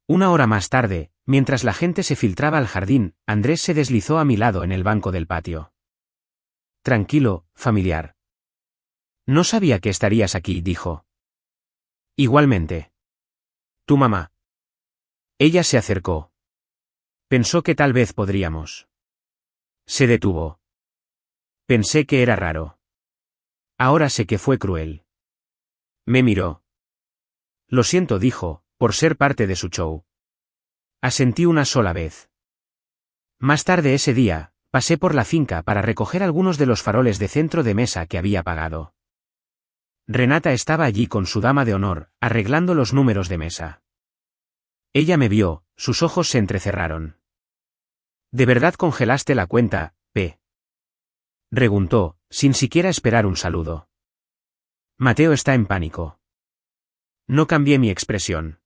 Una hora más tarde, mientras la gente se filtraba al jardín, Andrés se deslizó a mi lado en el banco del patio. Tranquilo, familiar. No sabía que estarías aquí, dijo. Igualmente. Tu mamá. Ella se acercó. Pensó que tal vez podríamos. Se detuvo. Pensé que era raro. Ahora sé que fue cruel. Me miró. Lo siento, dijo, por ser parte de su show. Asentí una sola vez. Más tarde ese día, pasé por la finca para recoger algunos de los faroles de centro de mesa que había pagado. Renata estaba allí con su dama de honor, arreglando los números de mesa. Ella me vio, sus ojos se entrecerraron. ¿De verdad congelaste la cuenta, P? Preguntó, sin siquiera esperar un saludo. Mateo está en pánico. No cambié mi expresión.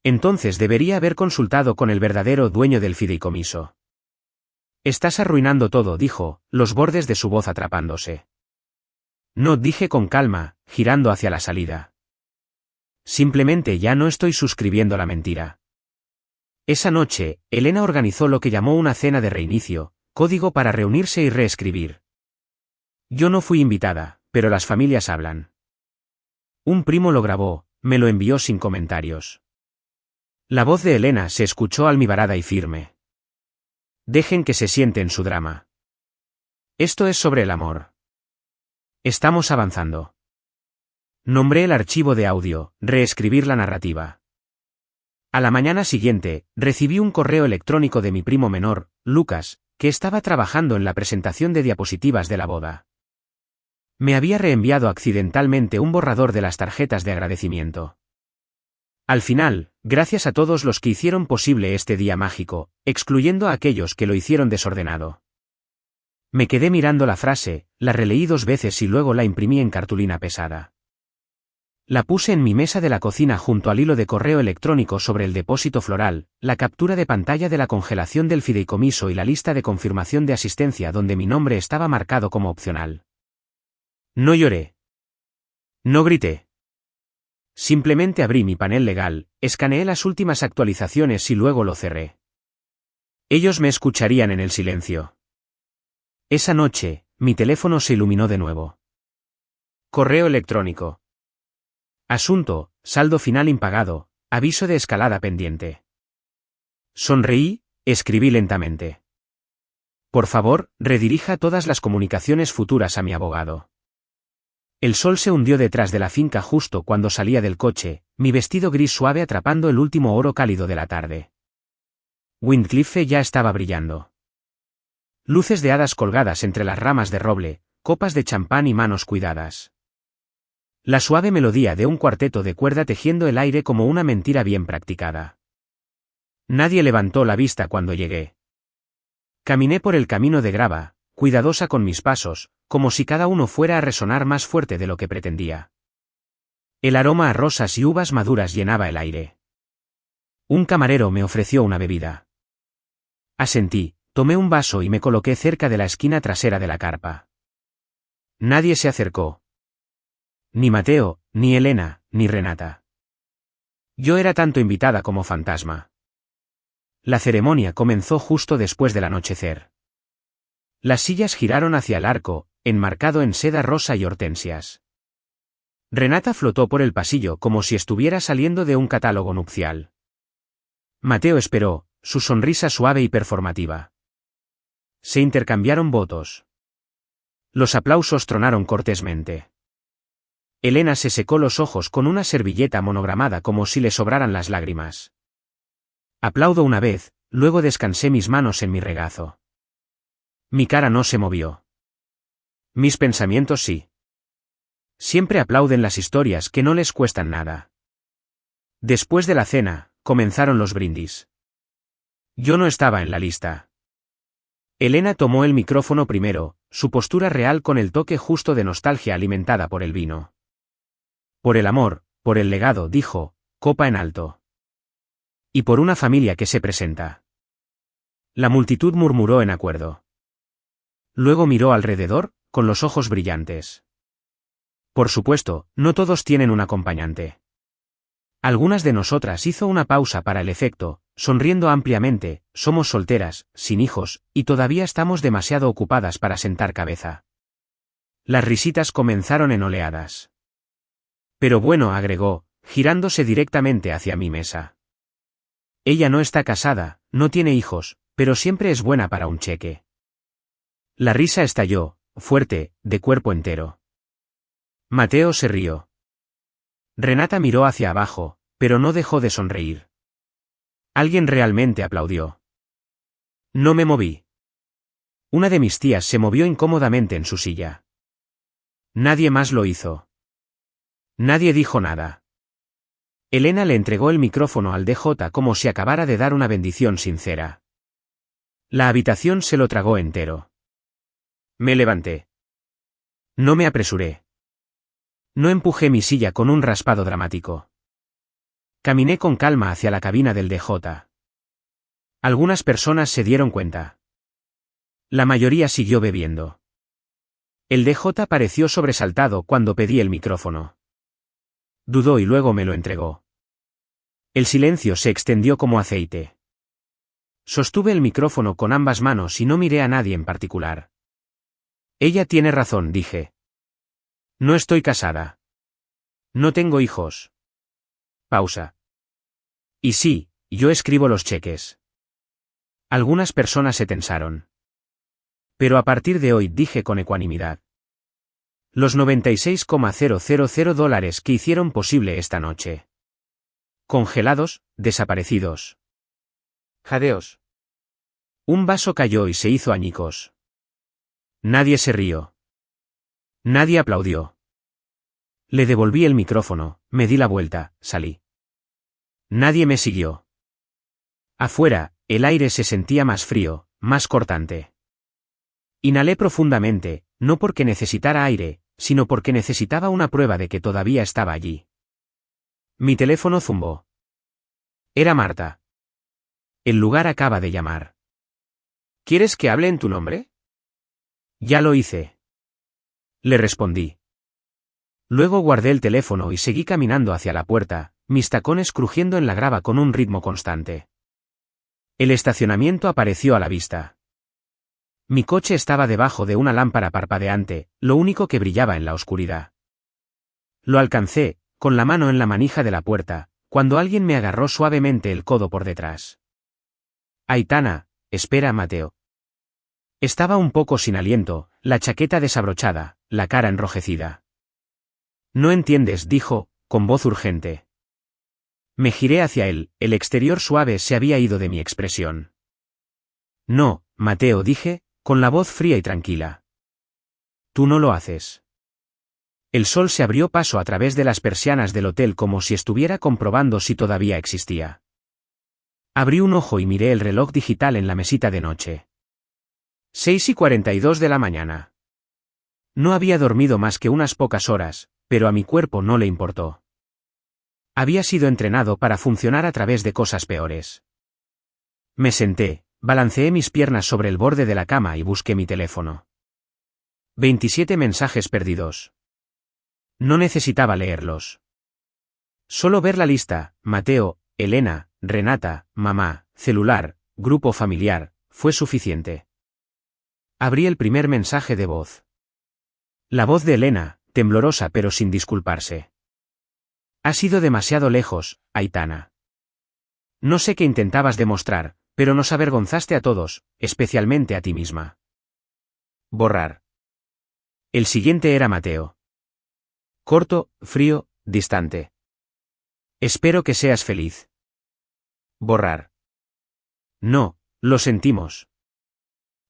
Entonces debería haber consultado con el verdadero dueño del fideicomiso. Estás arruinando todo, dijo, los bordes de su voz atrapándose. No, dije con calma, girando hacia la salida. Simplemente ya no estoy suscribiendo la mentira. Esa noche, Elena organizó lo que llamó una cena de reinicio, código para reunirse y reescribir. Yo no fui invitada, pero las familias hablan. Un primo lo grabó, me lo envió sin comentarios. La voz de Elena se escuchó almibarada y firme. Dejen que se siente en su drama. Esto es sobre el amor. Estamos avanzando. Nombré el archivo de audio, reescribir la narrativa. A la mañana siguiente, recibí un correo electrónico de mi primo menor, Lucas, que estaba trabajando en la presentación de diapositivas de la boda. Me había reenviado accidentalmente un borrador de las tarjetas de agradecimiento. Al final, gracias a todos los que hicieron posible este día mágico, excluyendo a aquellos que lo hicieron desordenado. Me quedé mirando la frase, la releí 2 veces y luego la imprimí en cartulina pesada. La puse en mi mesa de la cocina junto al hilo de correo electrónico sobre el depósito floral, la captura de pantalla de la congelación del fideicomiso y la lista de confirmación de asistencia donde mi nombre estaba marcado como opcional. No lloré. No grité. Simplemente abrí mi panel legal, escaneé las últimas actualizaciones y luego lo cerré. Ellos me escucharían en el silencio. Esa noche, mi teléfono se iluminó de nuevo. Correo electrónico. Asunto, saldo final impagado, aviso de escalada pendiente. Sonreí, escribí lentamente. Por favor, redirija todas las comunicaciones futuras a mi abogado. El sol se hundió detrás de la finca justo cuando salía del coche, mi vestido gris suave atrapando el último oro cálido de la tarde. Windcliffe ya estaba brillando. Luces de hadas colgadas entre las ramas de roble, copas de champán y manos cuidadas. La suave melodía de un cuarteto de cuerda tejiendo el aire como una mentira bien practicada. Nadie levantó la vista cuando llegué. Caminé por el camino de grava, cuidadosa con mis pasos, como si cada uno fuera a resonar más fuerte de lo que pretendía. El aroma a rosas y uvas maduras llenaba el aire. Un camarero me ofreció una bebida. Asentí, tomé un vaso y me coloqué cerca de la esquina trasera de la carpa. Nadie se acercó. Ni Mateo, ni Elena, ni Renata. Yo era tanto invitada como fantasma. La ceremonia comenzó justo después del anochecer. Las sillas giraron hacia el arco, enmarcado en seda rosa y hortensias. Renata flotó por el pasillo como si estuviera saliendo de un catálogo nupcial. Mateo esperó, su sonrisa suave y performativa. Se intercambiaron votos. Los aplausos tronaron cortésmente. Elena se secó los ojos con una servilleta monogramada como si le sobraran las lágrimas. Aplaudo una vez, luego descansé mis manos en mi regazo. Mi cara no se movió. Mis pensamientos sí. Siempre aplauden las historias que no les cuestan nada. Después de la cena, comenzaron los brindis. Yo no estaba en la lista. Elena tomó el micrófono primero, su postura real con el toque justo de nostalgia alimentada por el vino. Por el amor, por el legado, dijo, copa en alto. Y por una familia que se presenta. La multitud murmuró en acuerdo. Luego miró alrededor, con los ojos brillantes. Por supuesto, no todos tienen un acompañante. Algunas de nosotras hizo una pausa para el efecto, sonriendo ampliamente, somos solteras, sin hijos, y todavía estamos demasiado ocupadas para sentar cabeza. Las risitas comenzaron en oleadas. Pero bueno, agregó, girándose directamente hacia mi mesa. Ella no está casada, no tiene hijos, pero siempre es buena para un cheque. La risa estalló, fuerte, de cuerpo entero. Mateo se rió. Renata miró hacia abajo, pero no dejó de sonreír. Alguien realmente aplaudió. No me moví. Una de mis tías se movió incómodamente en su silla. Nadie más lo hizo. Nadie dijo nada. Elena le entregó el micrófono al DJ como si acabara de dar una bendición sincera. La habitación se lo tragó entero. Me levanté. No me apresuré. No empujé mi silla con un raspado dramático. Caminé con calma hacia la cabina del DJ. Algunas personas se dieron cuenta. La mayoría siguió bebiendo. El DJ pareció sobresaltado cuando pedí el micrófono. Dudó y luego me lo entregó. El silencio se extendió como aceite. Sostuve el micrófono con ambas manos y no miré a nadie en particular. Ella tiene razón, dije. No estoy casada. No tengo hijos. Pausa. Y sí, yo escribo los cheques. Algunas personas se tensaron. Pero a partir de hoy, dije con ecuanimidad. Los $96,000 que hicieron posible esta noche. Congelados, desaparecidos. Jadeos. Un vaso cayó y se hizo añicos. Nadie se rió. Nadie aplaudió. Le devolví el micrófono, me di la vuelta, salí. Nadie me siguió. Afuera, el aire se sentía más frío, más cortante. Inhalé profundamente, no porque necesitara aire, sino porque necesitaba una prueba de que todavía estaba allí. Mi teléfono zumbó. Era Marta. El lugar acaba de llamar. ¿Quieres que hable en tu nombre? Ya lo hice. Le respondí. Luego guardé el teléfono y seguí caminando hacia la puerta, mis tacones crujiendo en la grava con un ritmo constante. El estacionamiento apareció a la vista. Mi coche estaba debajo de una lámpara parpadeante, lo único que brillaba en la oscuridad. Lo alcancé, con la mano en la manija de la puerta, cuando alguien me agarró suavemente el codo por detrás. Aitana, espera, Mateo. Estaba un poco sin aliento, la chaqueta desabrochada, la cara enrojecida. No entiendes, dijo, con voz urgente. Me giré hacia él, el exterior suave se había ido de mi expresión. No, Mateo, dije, con la voz fría y tranquila. Tú no lo haces. El sol se abrió paso a través de las persianas del hotel como si estuviera comprobando si todavía existía. Abrí un ojo y miré el reloj digital en la mesita de noche. 6:42 de la mañana. No había dormido más que unas pocas horas, pero a mi cuerpo no le importó. Había sido entrenado para funcionar a través de cosas peores. Me senté, balanceé mis piernas sobre el borde de la cama y busqué mi teléfono. 27 mensajes perdidos. No necesitaba leerlos. Solo ver la lista: Mateo, Elena, Renata, mamá, celular, grupo familiar, fue suficiente. Abrí el primer mensaje de voz. La voz de Elena, temblorosa pero sin disculparse. Has ido demasiado lejos, Aitana. No sé qué intentabas demostrar, pero nos avergonzaste a todos, especialmente a ti misma. Borrar. El siguiente era Mateo. Corto, frío, distante. Espero que seas feliz. Borrar. No, lo sentimos.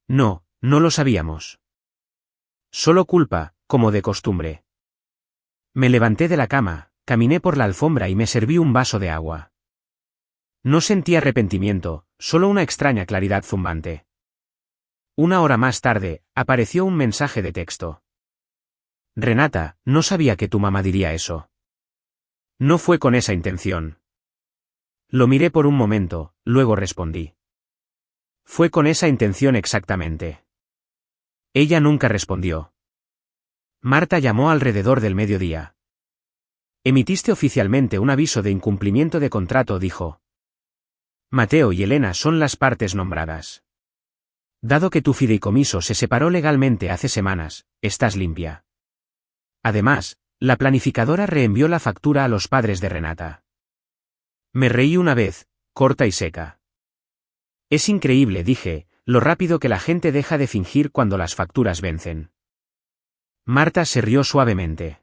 No, no lo sabíamos. Solo culpa, como de costumbre. Me levanté de la cama, caminé por la alfombra y me serví un vaso de agua. No sentí arrepentimiento, solo una extraña claridad zumbante. 1 hora más tarde, apareció un mensaje de texto. Renata, no sabía que tu mamá diría eso. No fue con esa intención. Lo miré por un momento, luego respondí. Fue con esa intención exactamente. Ella nunca respondió. Marta llamó alrededor del mediodía. Emitiste oficialmente un aviso de incumplimiento de contrato, dijo. Mateo y Elena son las partes nombradas. Dado que tu fideicomiso se separó legalmente hace semanas, estás limpia. Además, la planificadora reenvió la factura a los padres de Renata. Me reí una vez, corta y seca. Es increíble, dije, lo rápido que la gente deja de fingir cuando las facturas vencen. Marta se rió suavemente.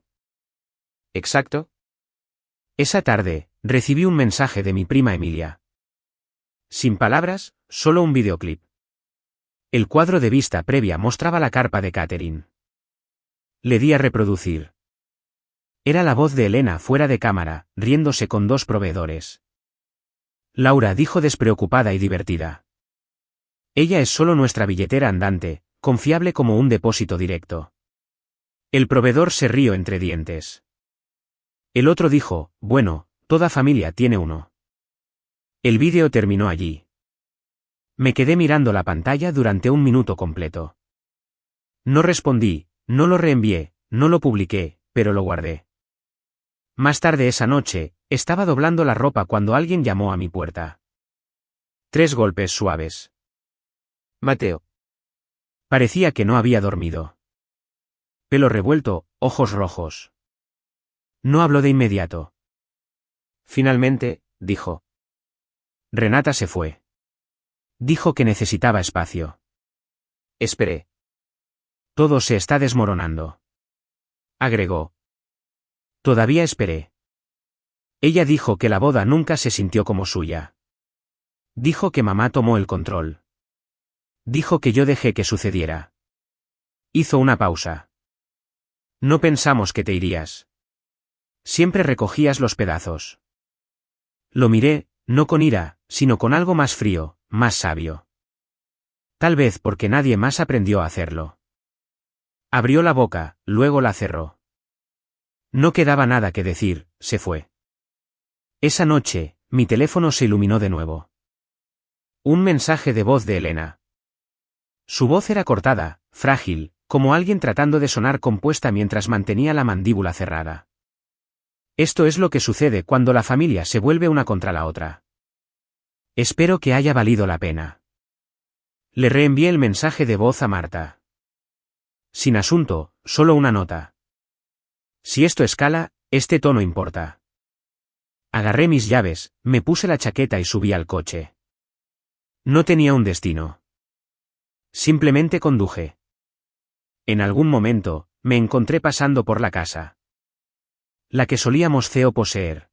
¿Exacto? Esa tarde, recibí un mensaje de mi prima Emilia. Sin palabras, solo un videoclip. El cuadro de vista previa mostraba la carpa de Catherine. Le di a reproducir. Era la voz de Elena fuera de cámara, riéndose con 2 proveedores. Laura, dijo despreocupada y divertida. Ella es solo nuestra billetera andante, confiable como un depósito directo. El proveedor se rió entre dientes. El otro dijo, bueno, toda familia tiene uno. El vídeo terminó allí. Me quedé mirando la pantalla durante 1 minuto completo. No respondí, no lo reenvié, no lo publiqué, pero lo guardé. Más tarde esa noche, estaba doblando la ropa cuando alguien llamó a mi puerta. 3 golpes suaves. Mateo. Parecía que no había dormido. Pelo revuelto, ojos rojos. No habló de inmediato. Finalmente, dijo. Renata se fue. Dijo que necesitaba espacio. Esperé. Todo se está desmoronando. Agregó. Todavía esperé. Ella dijo que la boda nunca se sintió como suya. Dijo que mamá tomó el control. Dijo que yo dejé que sucediera. Hizo una pausa. No pensamos que te irías. Siempre recogías los pedazos. Lo miré, no con ira, sino con algo más frío, más sabio. Tal vez porque nadie más aprendió a hacerlo. Abrió la boca, luego la cerró. No quedaba nada que decir, se fue. Esa noche, mi teléfono se iluminó de nuevo. Un mensaje de voz de Elena. Su voz era cortada, frágil, como alguien tratando de sonar compuesta mientras mantenía la mandíbula cerrada. Esto es lo que sucede cuando la familia se vuelve una contra la otra. Espero que haya valido la pena. Le reenvié el mensaje de voz a Marta. Sin asunto, solo una nota. Si esto escala, este tono importa. Agarré mis llaves, me puse la chaqueta y subí al coche. No tenía un destino. Simplemente conduje. En algún momento, me encontré pasando por la casa. La que solíamos Theo poseer.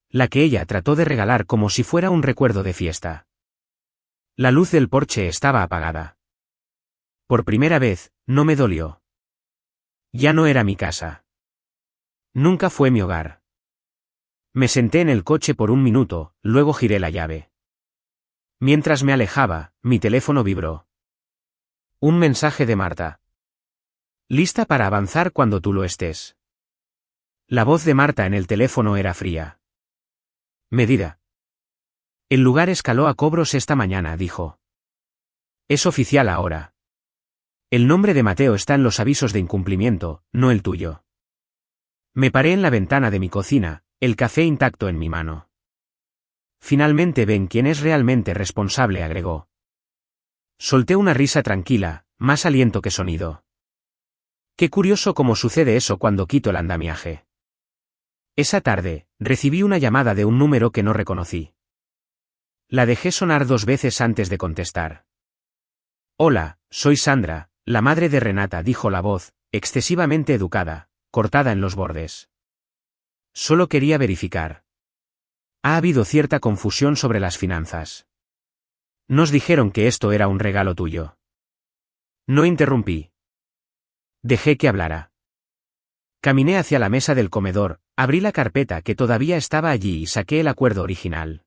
La que ella trató de regalar como si fuera un recuerdo de fiesta. La luz del porche estaba apagada. Por primera vez, no me dolió. Ya no era mi casa. Nunca fue mi hogar. Me senté en el coche por 1 minuto, luego giré la llave. Mientras me alejaba, mi teléfono vibró. Un mensaje de Marta. Lista para avanzar cuando tú lo estés. La voz de Marta en el teléfono era fría. Medida. El lugar escaló a cobros esta mañana, dijo. Es oficial ahora. El nombre de Mateo está en los avisos de incumplimiento, no el tuyo. Me paré en la ventana de mi cocina, el café intacto en mi mano. Finalmente ven quién es realmente responsable, agregó. Solté una risa tranquila, más aliento que sonido. Qué curioso cómo sucede eso cuando quito el andamiaje. Esa tarde, recibí una llamada de un número que no reconocí. La dejé sonar 2 veces antes de contestar. Hola, soy Sandra, la madre de Renata, dijo la voz, excesivamente educada, cortada en los bordes. Solo quería verificar. Ha habido cierta confusión sobre las finanzas. Nos dijeron que esto era un regalo tuyo. No interrumpí. Dejé que hablara. Caminé hacia la mesa del comedor, abrí la carpeta que todavía estaba allí y saqué el acuerdo original.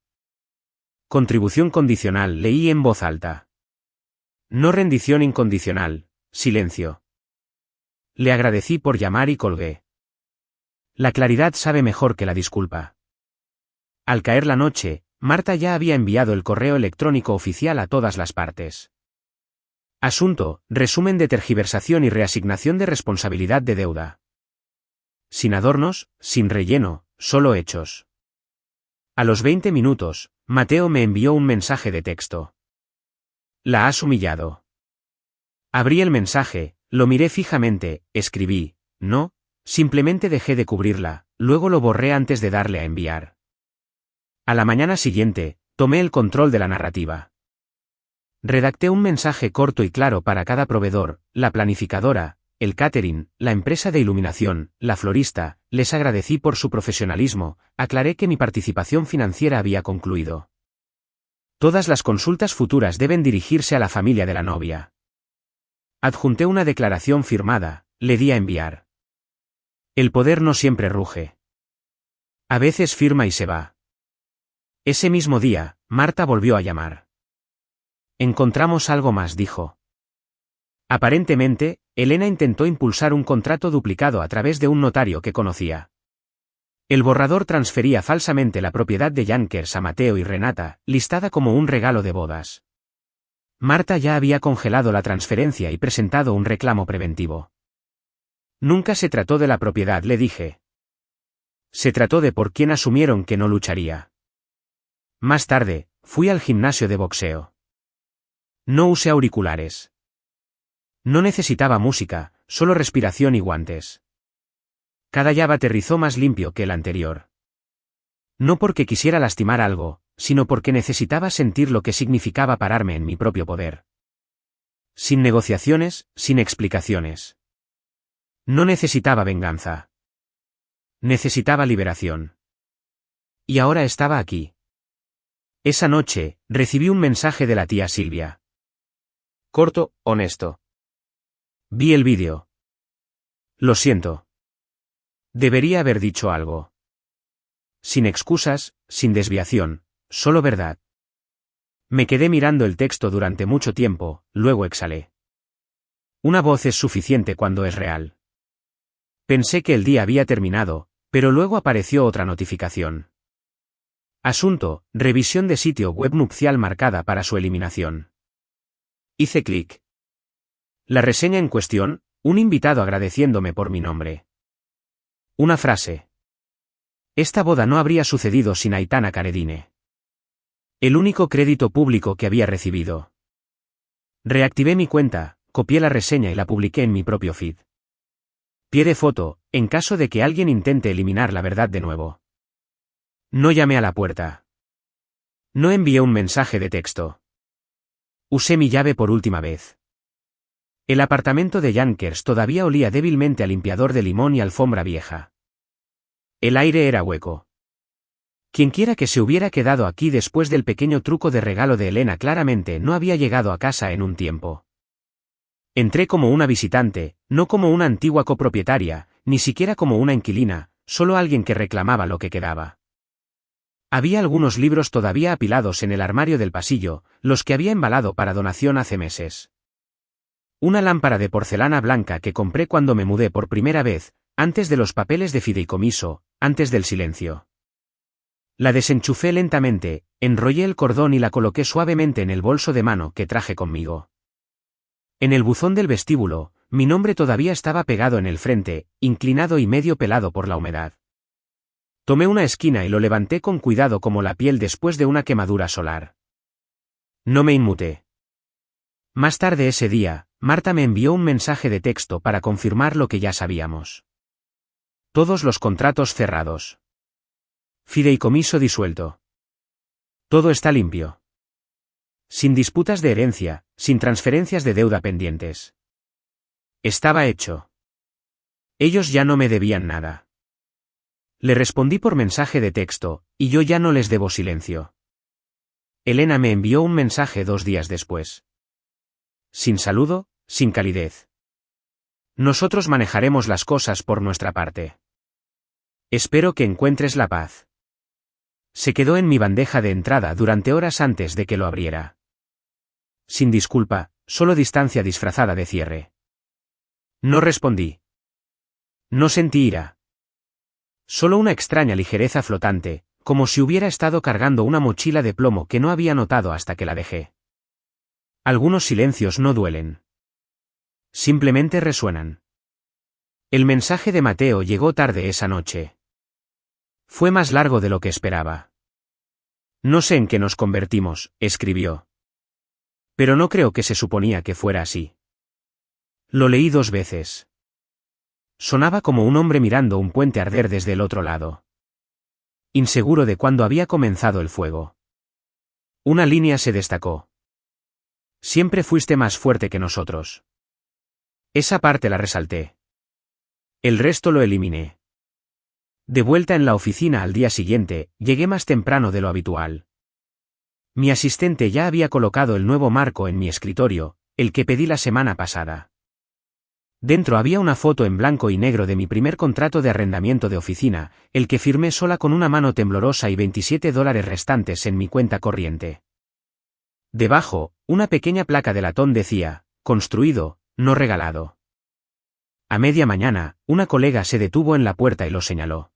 Contribución condicional, leí en voz alta. No rendición incondicional, silencio. Le agradecí por llamar y colgué. La claridad sabe mejor que la disculpa. Al caer la noche, Marta ya había enviado el correo electrónico oficial a todas las partes. Asunto: resumen de tergiversación y reasignación de responsabilidad de deuda. Sin adornos, sin relleno, solo hechos. A los 20 minutos, Mateo me envió un mensaje de texto. La has humillado. Abrí el mensaje, lo miré fijamente, escribí, no, simplemente dejé de cubrirla, luego lo borré antes de darle a enviar. A la mañana siguiente, tomé el control de la narrativa. Redacté un mensaje corto y claro para cada proveedor, la planificadora, el catering, la empresa de iluminación, la florista, les agradecí por su profesionalismo, aclaré que mi participación financiera había concluido. Todas las consultas futuras deben dirigirse a la familia de la novia. Adjunté una declaración firmada, le di a enviar. El poder no siempre ruge. A veces firma y se va. Ese mismo día, Marta volvió a llamar. Encontramos algo más, dijo. Aparentemente, Elena intentó impulsar un contrato duplicado a través de un notario que conocía. El borrador transfería falsamente la propiedad de Yankers a Mateo y Renata, listada como un regalo de bodas. Marta ya había congelado la transferencia y presentado un reclamo preventivo. Nunca se trató de la propiedad, le dije. Se trató de por quién asumieron que no lucharía. Más tarde, fui al gimnasio de boxeo. No usé auriculares. No necesitaba música, solo respiración y guantes. Cada jab aterrizó más limpio que el anterior. No porque quisiera lastimar algo, sino porque necesitaba sentir lo que significaba pararme en mi propio poder. Sin negociaciones, sin explicaciones. No necesitaba venganza. Necesitaba liberación. Y ahora estaba aquí. Esa noche, recibí un mensaje de la tía Silvia. Corto, honesto. Vi el vídeo. Lo siento. Debería haber dicho algo. Sin excusas, sin desviación, solo verdad. Me quedé mirando el texto durante mucho tiempo, luego exhalé. Una voz es suficiente cuando es real. Pensé que el día había terminado, pero luego apareció otra notificación. Asunto: revisión de sitio web nupcial marcada para su eliminación. Hice clic. La reseña en cuestión: un invitado agradeciéndome por mi nombre. Una frase. Esta boda no habría sucedido sin Aitana Caredine. El único crédito público que había recibido. Reactivé mi cuenta, copié la reseña y la publiqué en mi propio feed. Pie de foto: en caso de que alguien intente eliminar la verdad de nuevo. No llamé a la puerta. No envié un mensaje de texto. Usé mi llave por última vez. El apartamento de Yankers todavía olía débilmente a limpiador de limón y alfombra vieja. El aire era hueco. Quienquiera que se hubiera quedado aquí después del pequeño truco de regalo de Elena claramente no había llegado a casa en un tiempo. Entré como una visitante, no como una antigua copropietaria, ni siquiera como una inquilina, solo alguien que reclamaba lo que quedaba. Había algunos libros todavía apilados en el armario del pasillo, los que había embalado para donación hace meses. Una lámpara de porcelana blanca que compré cuando me mudé por primera vez, antes de los papeles de fideicomiso, antes del silencio. La desenchufé lentamente, enrollé el cordón y la coloqué suavemente en el bolso de mano que traje conmigo. En el buzón del vestíbulo, mi nombre todavía estaba pegado en el frente, inclinado y medio pelado por la humedad. Tomé una esquina y lo levanté con cuidado como la piel después de una quemadura solar. No me inmuté. Más tarde ese día, Marta me envió un mensaje de texto para confirmar lo que ya sabíamos. Todos los contratos cerrados. Fideicomiso disuelto. Todo está limpio. Sin disputas de herencia, sin transferencias de deuda pendientes. Estaba hecho. Ellos ya no me debían nada. Le respondí por mensaje de texto, y yo ya no les debo silencio. Elena me envió un mensaje 2 días después. Sin saludo, sin calidez. Nosotros manejaremos las cosas por nuestra parte. Espero que encuentres la paz. Se quedó en mi bandeja de entrada durante horas antes de que lo abriera. Sin disculpa, solo distancia disfrazada de cierre. No respondí. No sentí ira. Solo una extraña ligereza flotante, como si hubiera estado cargando una mochila de plomo que no había notado hasta que la dejé. Algunos silencios no duelen. Simplemente resuenan. El mensaje de Mateo llegó tarde esa noche. Fue más largo de lo que esperaba. No sé en qué nos convertimos, escribió. Pero no creo que se suponía que fuera así. Lo leí 2 veces. Sonaba como un hombre mirando un puente arder desde el otro lado. Inseguro de cuándo había comenzado el fuego. Una línea se destacó. Siempre fuiste más fuerte que nosotros. Esa parte la resalté. El resto lo eliminé. De vuelta en la oficina al día siguiente, llegué más temprano de lo habitual. Mi asistente ya había colocado el nuevo marco en mi escritorio, el que pedí la semana pasada. Dentro había una foto en blanco y negro de mi primer contrato de arrendamiento de oficina, el que firmé sola con una mano temblorosa y $27 restantes en mi cuenta corriente. Debajo, una pequeña placa de latón decía, construido, no regalado. A media mañana, una colega se detuvo en la puerta y lo señaló.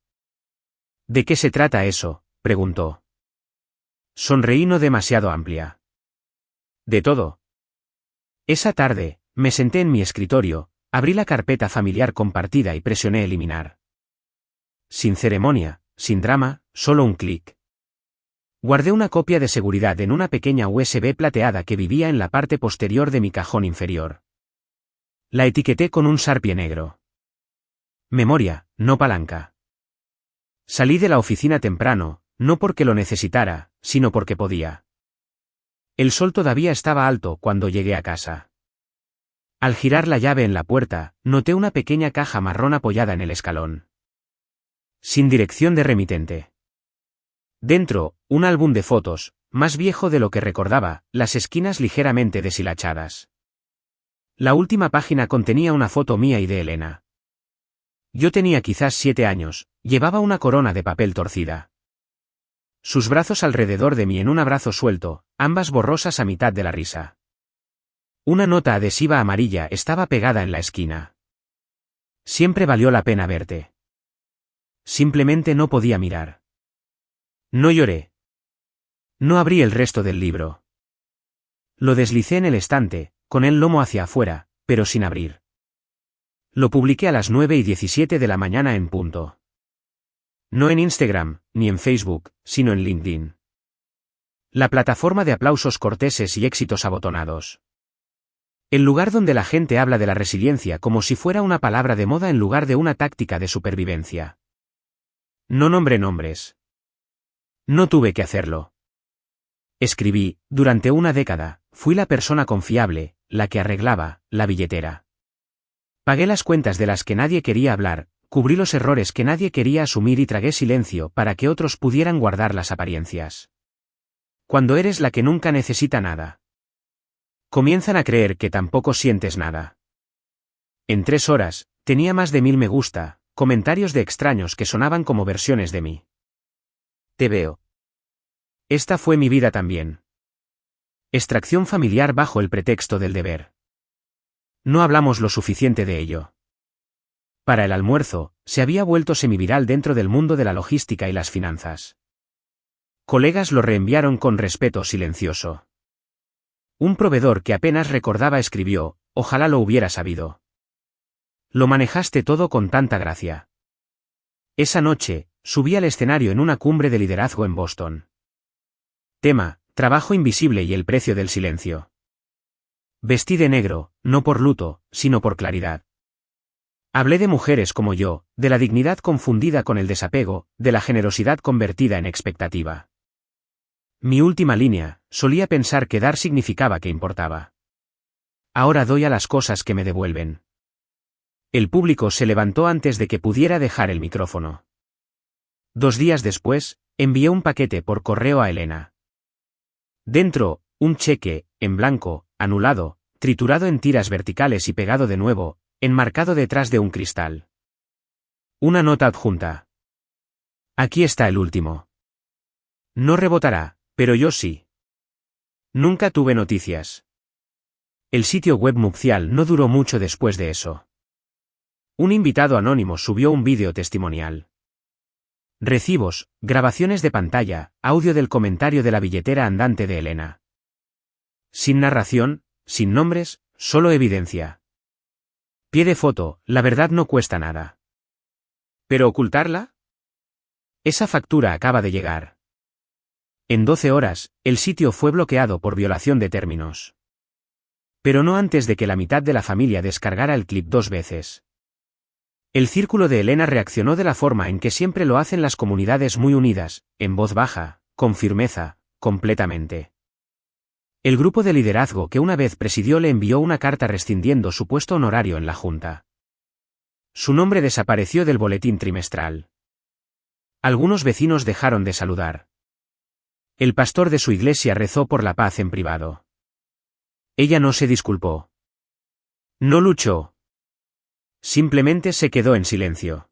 ¿De qué se trata eso?, preguntó. Sonreí no demasiado amplia. De todo. Esa tarde, me senté en mi escritorio, abrí la carpeta familiar compartida y presioné eliminar. Sin ceremonia, sin drama, solo un clic. Guardé una copia de seguridad en una pequeña USB plateada que vivía en la parte posterior de mi cajón inferior. La etiqueté con un Sharpie negro. Memoria, no palanca. Salí de la oficina temprano, no porque lo necesitara, sino porque podía. El sol todavía estaba alto cuando llegué a casa. Al girar la llave en la puerta, noté una pequeña caja marrón apoyada en el escalón. Sin dirección de remitente. Dentro, un álbum de fotos, más viejo de lo que recordaba, las esquinas ligeramente deshilachadas. La última página contenía una foto mía y de Elena. Yo tenía quizás 7 años, llevaba una corona de papel torcida. Sus brazos alrededor de mí en un abrazo suelto, ambas borrosas a mitad de la risa. Una nota adhesiva amarilla estaba pegada en la esquina. Siempre valió la pena verte. Simplemente no podía mirar. No lloré. No abrí el resto del libro. Lo deslicé en el estante, con el lomo hacia afuera, pero sin abrir. Lo publiqué a las 9:17 de la mañana en punto. No en Instagram, ni en Facebook, sino en LinkedIn. La plataforma de aplausos corteses y éxitos abotonados. El lugar donde la gente habla de la resiliencia como si fuera una palabra de moda en lugar de una táctica de supervivencia. No nombré nombres. No tuve que hacerlo. Escribí, durante una década, fui la persona confiable, la que arreglaba la billetera. Pagué las cuentas de las que nadie quería hablar, cubrí los errores que nadie quería asumir y tragué silencio para que otros pudieran guardar las apariencias. Cuando eres la que nunca necesita nada, comienzan a creer que tampoco sientes nada. En 3 horas, tenía más de 1000 me gusta, comentarios de extraños que sonaban como versiones de mí. Te veo. Esta fue mi vida también. Extracción familiar bajo el pretexto del deber. No hablamos lo suficiente de ello. Para el almuerzo, se había vuelto semiviral dentro del mundo de la logística y las finanzas. Colegas lo reenviaron con respeto silencioso. Un proveedor que apenas recordaba escribió: ojalá lo hubiera sabido. Lo manejaste todo con tanta gracia. Esa noche, subí al escenario en una cumbre de liderazgo en Boston. Tema: trabajo invisible y el precio del silencio. Vestí de negro, no por luto, sino por claridad. Hablé de mujeres como yo, de la dignidad confundida con el desapego, de la generosidad convertida en expectativa. Mi última línea: solía pensar que dar significaba que importaba. Ahora doy a las cosas que me devuelven. El público se levantó antes de que pudiera dejar el micrófono. 2 días después, envié un paquete por correo a Elena. Dentro, un cheque, en blanco, anulado, triturado en tiras verticales y pegado de nuevo, enmarcado detrás de un cristal. Una nota adjunta. Aquí está el último. No rebotará, pero yo sí. Nunca tuve noticias. El sitio web nupcial no duró mucho después de eso. Un invitado anónimo subió un vídeo testimonial. Recibos, grabaciones de pantalla, audio del comentario de la billetera andante de Elena. Sin narración, sin nombres, solo evidencia. Pie de foto: la verdad no cuesta nada. ¿Pero ocultarla? Esa factura acaba de llegar. En 12 horas, el sitio fue bloqueado por violación de términos. Pero no antes de que la mitad de la familia descargara el clip 2 veces. El círculo de Elena reaccionó de la forma en que siempre lo hacen las comunidades muy unidas, en voz baja, con firmeza, completamente. El grupo de liderazgo que una vez presidió le envió una carta rescindiendo su puesto honorario en la junta. Su nombre desapareció del boletín trimestral. Algunos vecinos dejaron de saludar. El pastor de su iglesia rezó por la paz en privado. Ella no se disculpó. No luchó. Simplemente se quedó en silencio.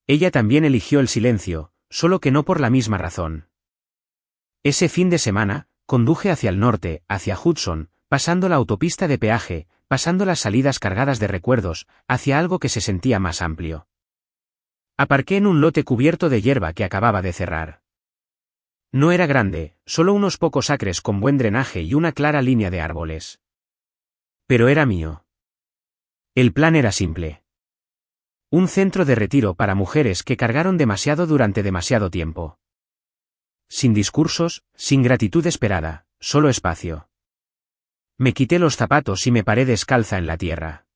Ella también eligió el silencio, solo que no por la misma razón. Ese fin de semana, conduje hacia el norte, hacia Hudson, pasando la autopista de peaje, pasando las salidas cargadas de recuerdos, hacia algo que se sentía más amplio. Aparqué en un lote cubierto de hierba que acababa de cerrar. No era grande, solo unos pocos acres con buen drenaje y una clara línea de árboles. Pero era mío. El plan era simple. Un centro de retiro para mujeres que cargaron demasiado durante demasiado tiempo. Sin discursos, sin gratitud esperada, solo espacio. Me quité los zapatos y me paré descalza en la tierra.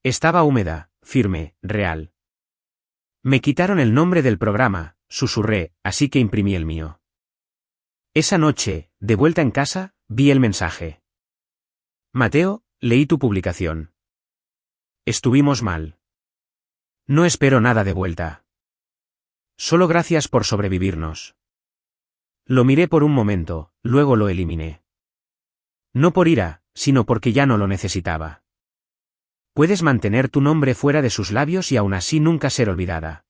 Estaba húmeda, firme, real. Me quitaron el nombre del programa, susurré, así que imprimí el mío. Esa noche, de vuelta en casa, vi el mensaje. Mateo, leí tu publicación. Estuvimos mal. No espero nada de vuelta. Solo gracias por sobrevivirnos. Lo miré por un momento, luego lo eliminé. No por ira, sino porque ya no lo necesitaba. Puedes mantener tu nombre fuera de sus labios y aún así nunca ser olvidada.